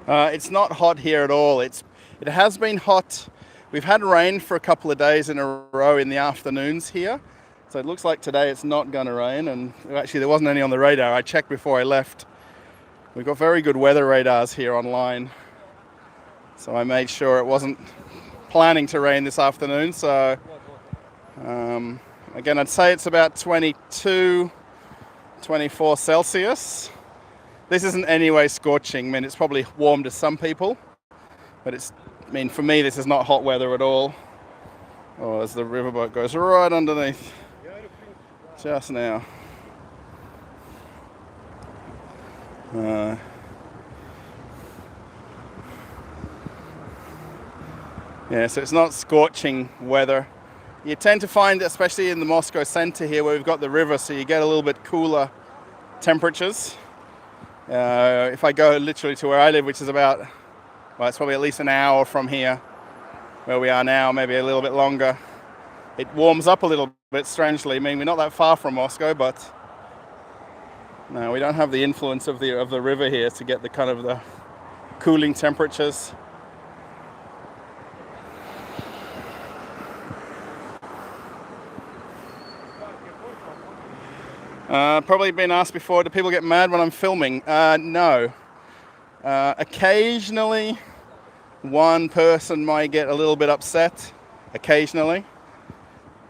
It's not hot here at all. It has been hot. We've had rain for a couple of days in a row in the afternoons here. So it looks like today it's not going to rain. And actually there wasn't any on the radar. I checked before I left. We've got very good weather radars here online. So I made sure it wasn't planning to rain this afternoon. So again, I'd say it's about 22, 24 Celsius. This isn't anyway scorching. I mean, it's probably warm to some people, but for me, this is not hot weather at all. Oh, as the riverboat goes right underneath just now. Yeah, so it's not scorching weather. You tend to find, especially in the Moscow center here, where we've got the river, so you get a little bit cooler temperatures. If I go literally to where I live, which is about, well, it's probably at least an hour from here, where we are now, maybe a little bit longer. It warms up a little bit, strangely. I mean, we're not that far from Moscow, but No, we don't have the influence of the river here to get the kind of the cooling temperatures. Probably been asked before, do people get mad when I'm filming? No. Occasionally, one person might get a little bit upset. Occasionally.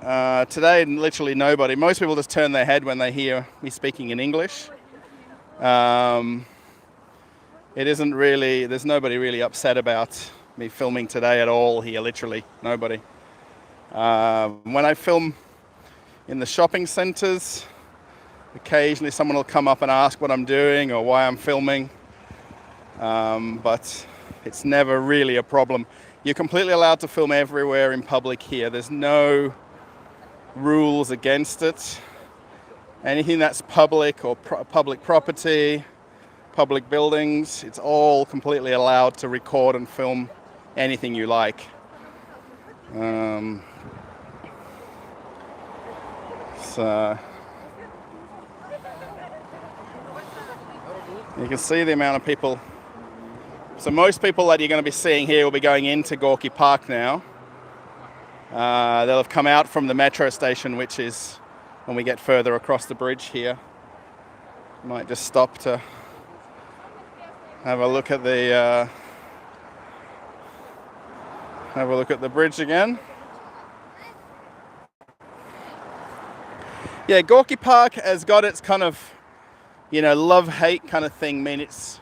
Today, literally nobody. Most people just turn their head when they hear me speaking in English. It isn't really, there's nobody really upset about me filming today at all here, literally. Nobody. When I film in the shopping centers, occasionally someone will come up and ask what I'm doing or why I'm filming, but it's never really a problem. You're completely allowed to film everywhere in public here. There's no rules against it. Anything that's public or public property, public buildings, it's all completely allowed to record and film anything you like. So you can see the amount of people. So most people that you're going to be seeing here will be going into Gorky Park now. They'll have come out from the metro station, which is when we get further across the bridge here. Might just stop to have a look at the bridge again. Yeah, Gorky Park has got its kind of, love-hate kind of thing. I mean, it's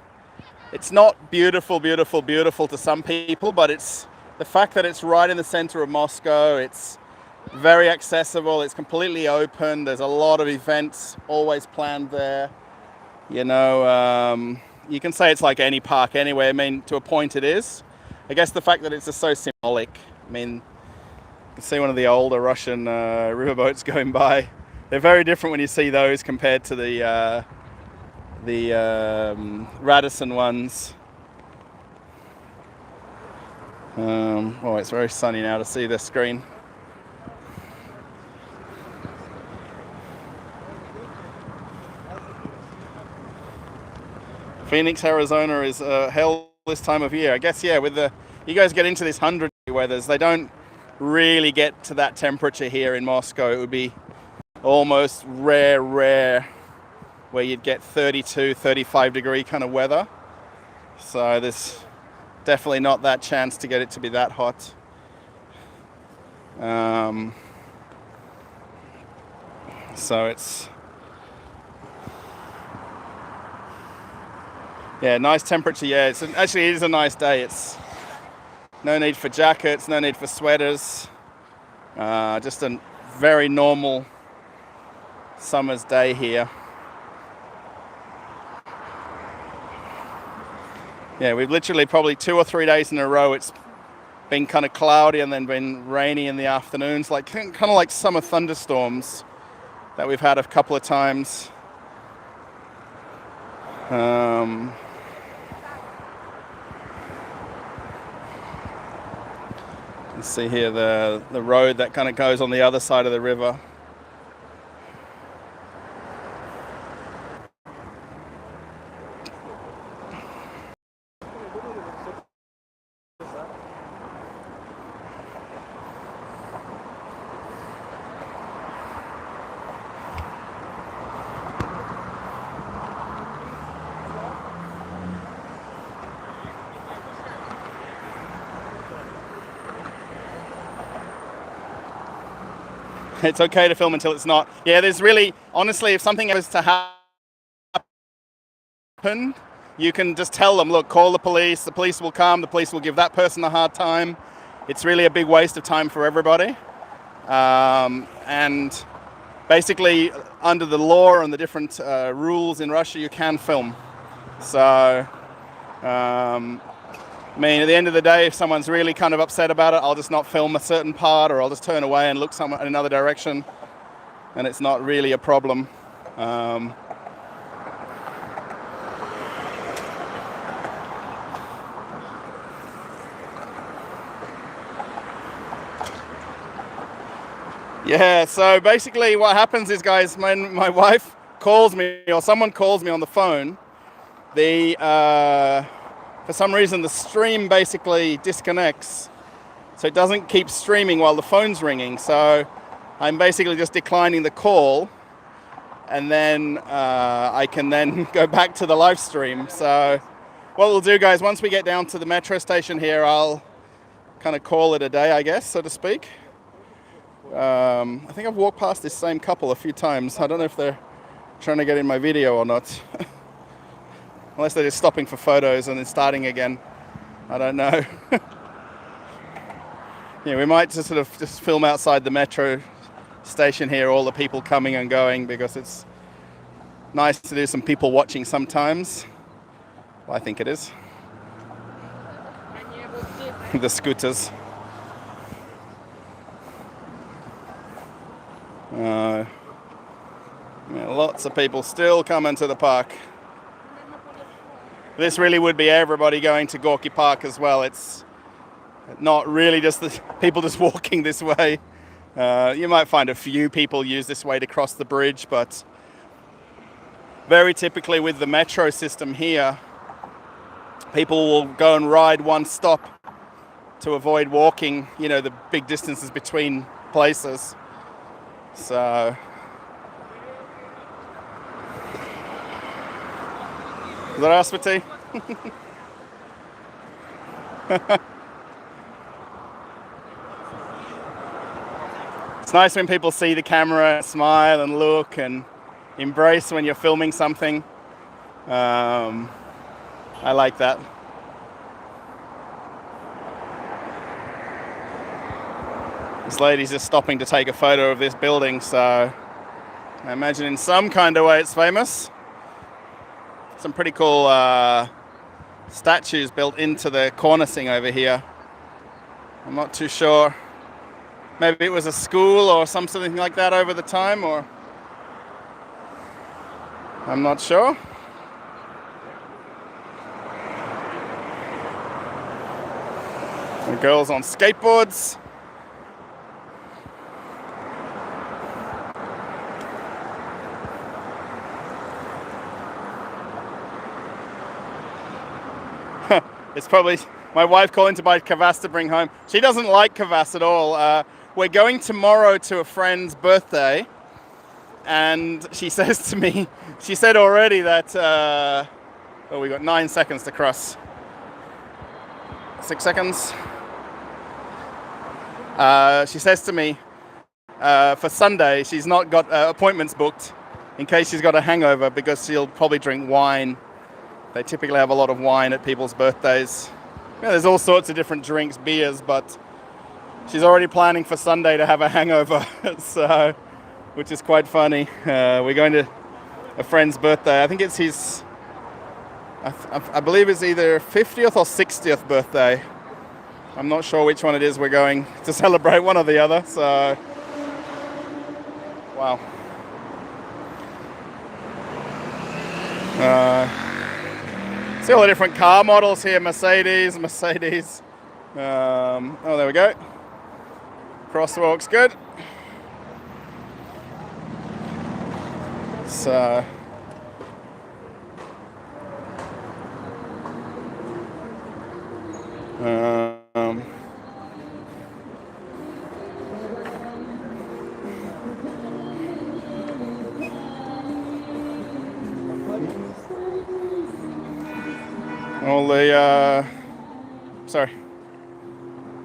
not beautiful to some people, but it's the fact that it's right in the center of Moscow. It's very accessible. It's completely open. There's a lot of events always planned there. You can say it's like any park anyway. I mean, to a point it is. I guess the fact that it's just so symbolic. I mean, you can see one of the older Russian riverboats going by. They're very different when you see those compared to the Radisson ones. It's very sunny now to see the screen. Phoenix, Arizona is hell this time of year. I guess, yeah, you guys get into this 100-degree weathers, they don't really get to that temperature here in Moscow. It would be almost rare where you'd get 32, 35-degree kind of weather. So there's definitely not that chance to get it to be that hot. So it's, yeah, nice temperature. Yeah, it is a nice day. It's no need for jackets, no need for sweaters. Just a very normal summer's day here. Yeah, we've literally probably 2 or 3 days in a row it's been kind of cloudy and then been rainy in the afternoons, like kind of like summer thunderstorms that we've had a couple of times. You can see here the road that kind of goes on the other side of the river. It's okay to film until it's not. Yeah, there's really, honestly, if something was to happen, you can just tell them, look, call the police will come, the police will give that person a hard time. It's really a big waste of time for everybody. And basically, under the law and the different rules in Russia, you can film. So, I mean, at the end of the day, if someone's really kind of upset about it, I'll just not film a certain part, or I'll just turn away and look in another direction, and it's not really a problem. Yeah, so basically what happens is, guys, my wife calls me or someone calls me on the phone, for some reason the stream basically disconnects, so it doesn't keep streaming while the phone's ringing. So I'm basically just declining the call, and then I can then go back to the live stream. So what we'll do, guys, once we get down to the metro station here, I'll kind of call it a day, I guess, so to speak. I think I've walked past this same couple a few times. I don't know if they're trying to get in my video or not. Unless they're just stopping for photos and then starting again. I don't know. Yeah, we might just sort of just film outside the metro station here, all the people coming and going, because it's nice to do some people watching sometimes. Well, I think it is. The scooters. Yeah, lots of people still coming to the park. This really would be everybody going to Gorky Park as well. It's not really just the people just walking this way. You might find a few people use this way to cross the bridge, but very typically with the metro system here, people will go and ride one stop to avoid walking, you know, the big distances between places. So Здравствуйте. It's nice when people see the camera, smile and look and embrace when you're filming something. I like that. This lady's just stopping to take a photo of this building, so I imagine in some kind of way it's famous. Some pretty cool statues built into the cornicing over here. I'm not too sure. Maybe it was a school or something like that over the time, or I'm not sure. The girls on skateboards. It's probably my wife calling to buy kvass to bring home. She doesn't like kvass at all. We're going tomorrow to a friend's birthday, and she says to me, she said already that, oh, we got 9 seconds to cross. 6 seconds. She says to me, for Sunday, she's not got appointments booked in case she's got a hangover, because she'll probably drink wine. They typically have a lot of wine at people's birthdays. Yeah, there's all sorts of different drinks, beers, but she's already planning for Sunday to have a hangover, so, which is quite funny. We're going to a friend's birthday. I think it's his, I believe it's either 50th or 60th birthday. I'm not sure which one it is we're going to celebrate, one or the other, so, wow. See all the different car models here, Mercedes. Oh, there we go. Crosswalk's good. So,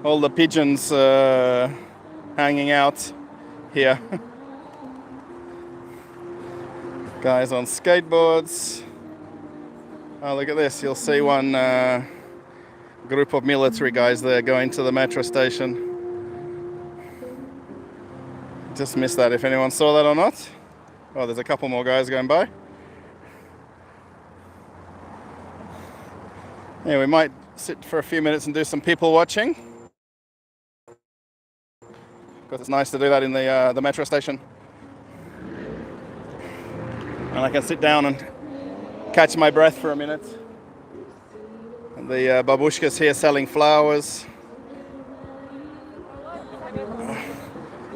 all the pigeons hanging out here. Guys on skateboards. Oh, look at this. You'll see one group of military guys there going to the metro station. Just missed that, if anyone saw that or not. Oh, there's a couple more guys going by. Yeah, we might sit for a few minutes and do some people watching, because it's nice to do that in the metro station. And I can sit down and catch my breath for a minute. And the babushkas here selling flowers.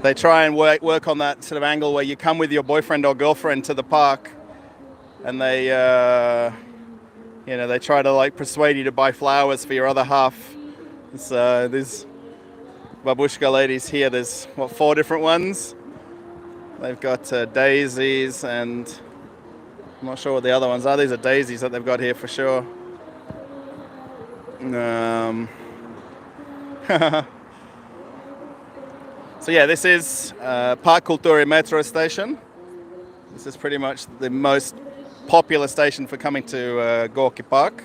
they try and work on that sort of angle where you come with your boyfriend or girlfriend to the park, and they they try to like persuade you to buy flowers for your other half. So there's babushka ladies here. There's 4 different ones. They've got daisies, and I'm not sure what the other ones are. These are daisies that they've got here for sure. So yeah, this is Park Kulturi metro station. This is pretty much the most popular station for coming to Gorky Park.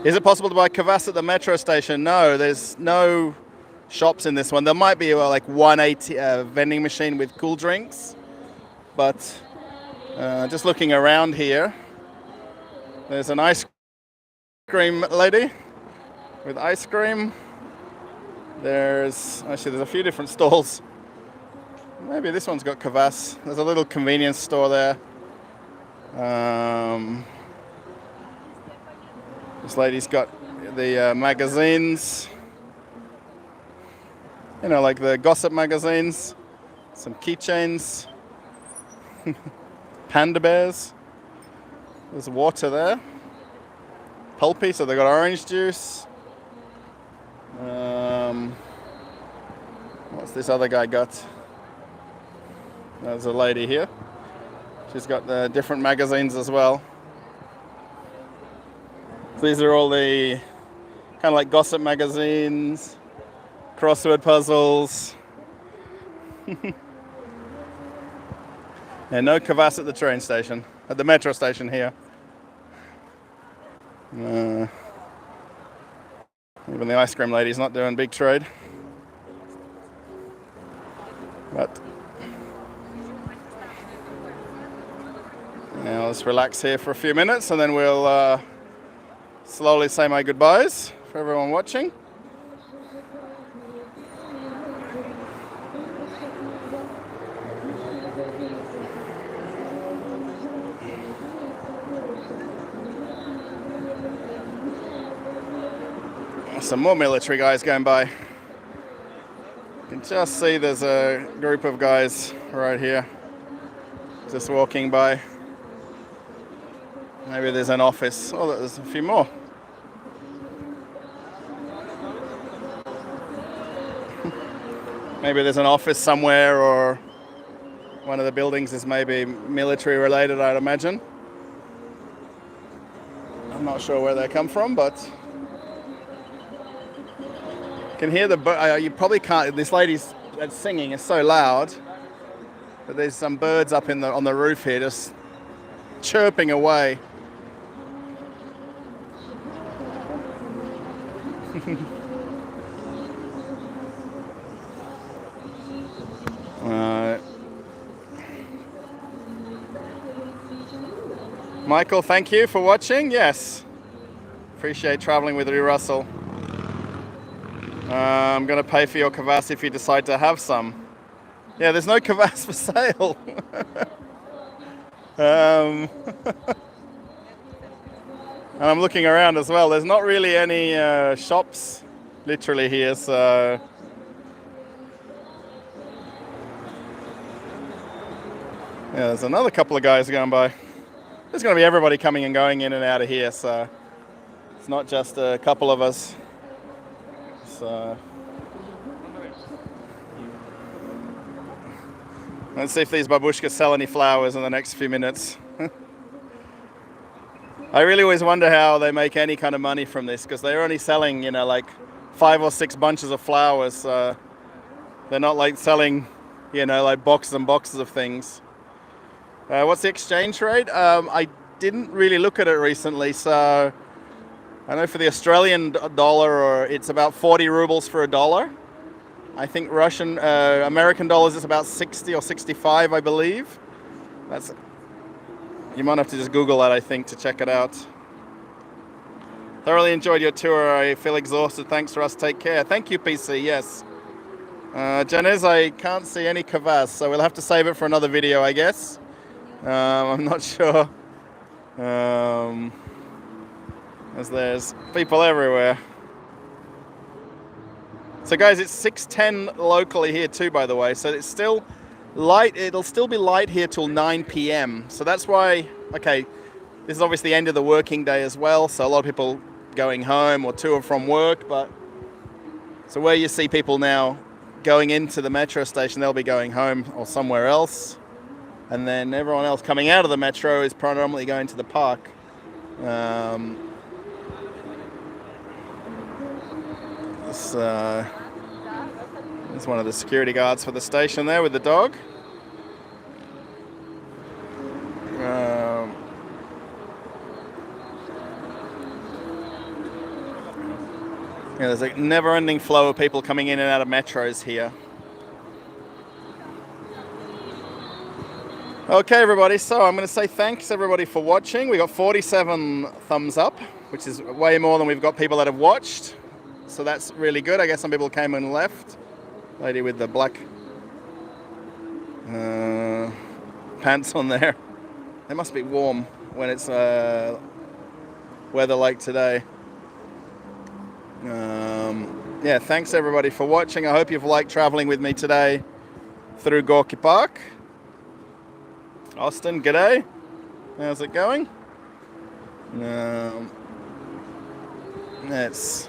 Is it possible to buy kvass at the metro station? No, there's no shops in this one. There might be like one vending machine with cool drinks, but just looking around here, there's an ice cream lady with ice cream. There's a few different stalls. Maybe this one's got kvass. There's a little convenience store there. This lady's got the magazines, like the gossip magazines, some keychains, panda bears. There's water there. Pulpy, so they got orange juice. What's this other guy got? There's a lady here. She's got the different magazines as well. So these are all the kind of like gossip magazines, crossword puzzles. And no kvass at the train station, at the metro station here. Even the ice cream lady's not doing big trade. But now let's relax here for a few minutes, and then we'll slowly say my goodbyes for everyone watching. Some more military guys going by. You can just see there's a group of guys right here just walking by. Maybe there's an office. Oh, there's a few more. Maybe there's an office somewhere, or one of the buildings is maybe military related, I'd imagine. I'm not sure where they come from, but you can hear you probably can't, this lady's singing is so loud, but there's some birds up on the roof here just chirping away. Michael, thank you for watching. Yes, appreciate traveling with you, Russell. I'm going to pay for your kvass if you decide to have some. Yeah, there's no kvass for sale. And I'm looking around as well. There's not really any shops literally here, so yeah, there's another couple of guys going by. There's going to be everybody coming and going in and out of here, so it's not just a couple of us. So let's see if these babushkas sell any flowers in the next few minutes. I really always wonder how they make any kind of money from this, because they're only selling, like 5 or 6 bunches of flowers. They're not like selling, like boxes and boxes of things. What's the exchange rate? I didn't really look at it recently, so I know for the Australian dollar, it's about 40 rubles for $1. I think American dollars is about 60 or 65, I believe. You might have to just Google that, I think, to check it out. Thoroughly enjoyed your tour. I feel exhausted. Thanks for us. Take care. Thank you, PC. Yes. Janez, I can't see any kvass, so we'll have to save it for another video, I guess. I'm not sure. As there's people everywhere. So guys, it's 6:10 locally here too, by the way. So it's still light. It'll still be light here till 9 p.m. So that's why, okay, this is obviously the end of the working day as well. So a lot of people going home or to or from work. But so where you see people now going into the metro station, they'll be going home or somewhere else. And then everyone else coming out of the metro is predominantly going to the park. There's one of the security guards for the station there with the dog. Yeah, there's a never-ending flow of people coming in and out of metros here. Okay, everybody, so I'm going to say thanks, everybody, for watching. We got 47 thumbs up, which is way more than we've got people that have watched. So that's really good. I guess some people came and left. Lady with the black pants on there. It must be warm when it's weather like today. Yeah, thanks everybody for watching. I hope you've liked traveling with me today through Gorky Park. Austin, g'day. How's it going? It's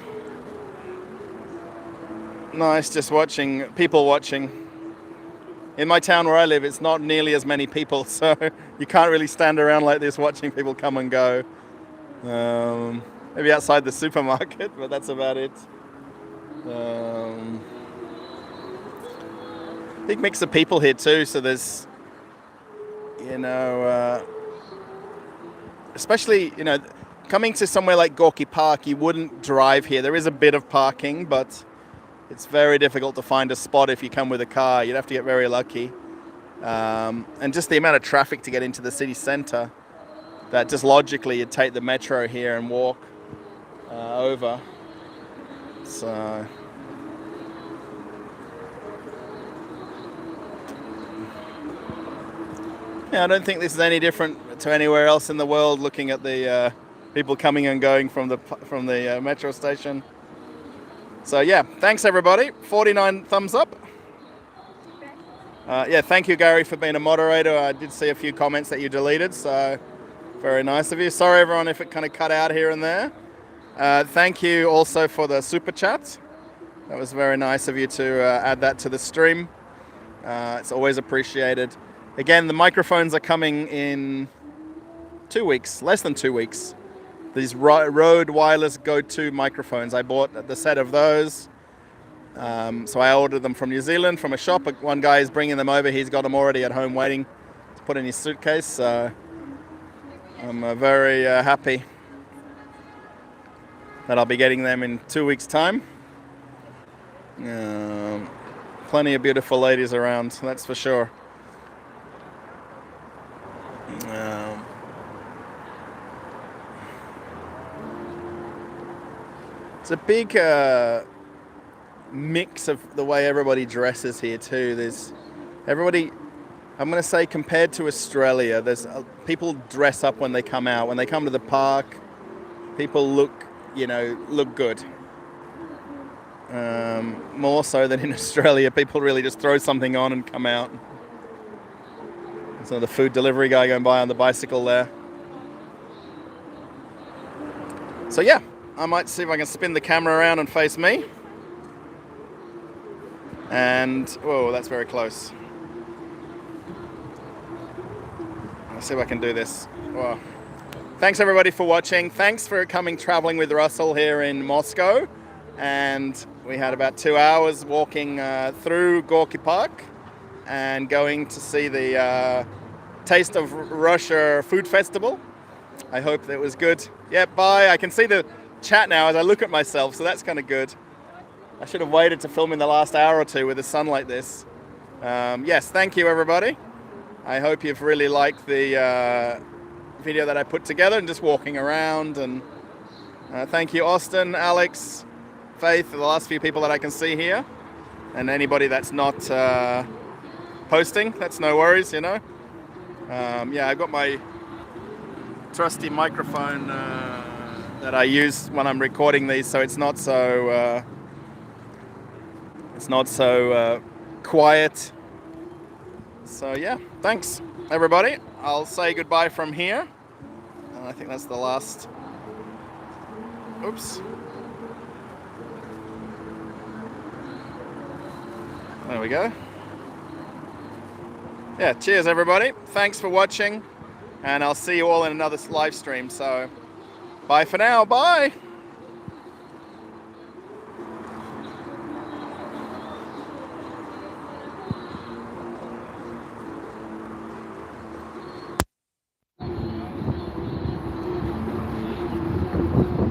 nice just watching, people watching. In my town where I live, it's not nearly as many people, so you can't really stand around like this watching people come and go. Maybe outside the supermarket, but that's about it. Big mix of people here too, so there's, you know, especially, you know, coming to somewhere like Gorky Park, you wouldn't drive here. There is a bit of parking, but it's very difficult to find a spot if you come with a car. You'd have to get very lucky. And just the amount of traffic to get into the city centre, that just logically you'd take the metro here and walk over. So yeah, I don't think this is any different to anywhere else in the world, looking at the people coming and going from the metro station. So yeah, thanks everybody. 49 thumbs up. Yeah, thank you, Gary, for being a moderator. I did see a few comments that you deleted, so very nice of you. Sorry everyone if it kind of cut out here and there. Thank you also for the super chat. That was very nice of you to add that to the stream. It's always appreciated. Again, the microphones are coming in 2 weeks, less than 2 weeks. These Rode Wireless Go 2 microphones. I bought the set of those. So I ordered them from New Zealand, from a shop. One guy is bringing them over. He's got them already at home waiting to put in his suitcase. So I'm very happy that I'll be getting them in 2 weeks' time. Plenty of beautiful ladies around, that's for sure. It's a big mix of the way everybody dresses here too. There's everybody, I'm going to say, compared to Australia, there's people dress up when they come out. When they come to the park, people look good. More so than in Australia, people really just throw something on and come out. So the food delivery guy going by on the bicycle there. So yeah, I might see if I can spin the camera around and face me. And, whoa, that's very close. Let's see if I can do this. Wow. Thanks everybody for watching. Thanks for coming traveling with Russell here in Moscow. And we had about 2 hours walking through Gorky Park and going to see the Taste of Russia Food Festival. I hope that was good. Yeah, bye. I can see the chat now as I look at myself, so that's kind of good. I should have waited to film in the last hour or two with the sun like this. Yes, thank you everybody. I hope you've really liked the video that I put together and just walking around. And thank you Austin, Alex, Faith, the last few people that I can see here. And anybody that's not posting, that's no worries, you know. Yeah, I've got my trusty microphone that I use when I'm recording these, so it's not so It's not so quiet. So yeah, thanks everybody. I'll say goodbye from here. And I think that's the last. Oops. There we go. Yeah, cheers everybody. Thanks for watching. And I'll see you all in another live stream. So bye for now. Bye.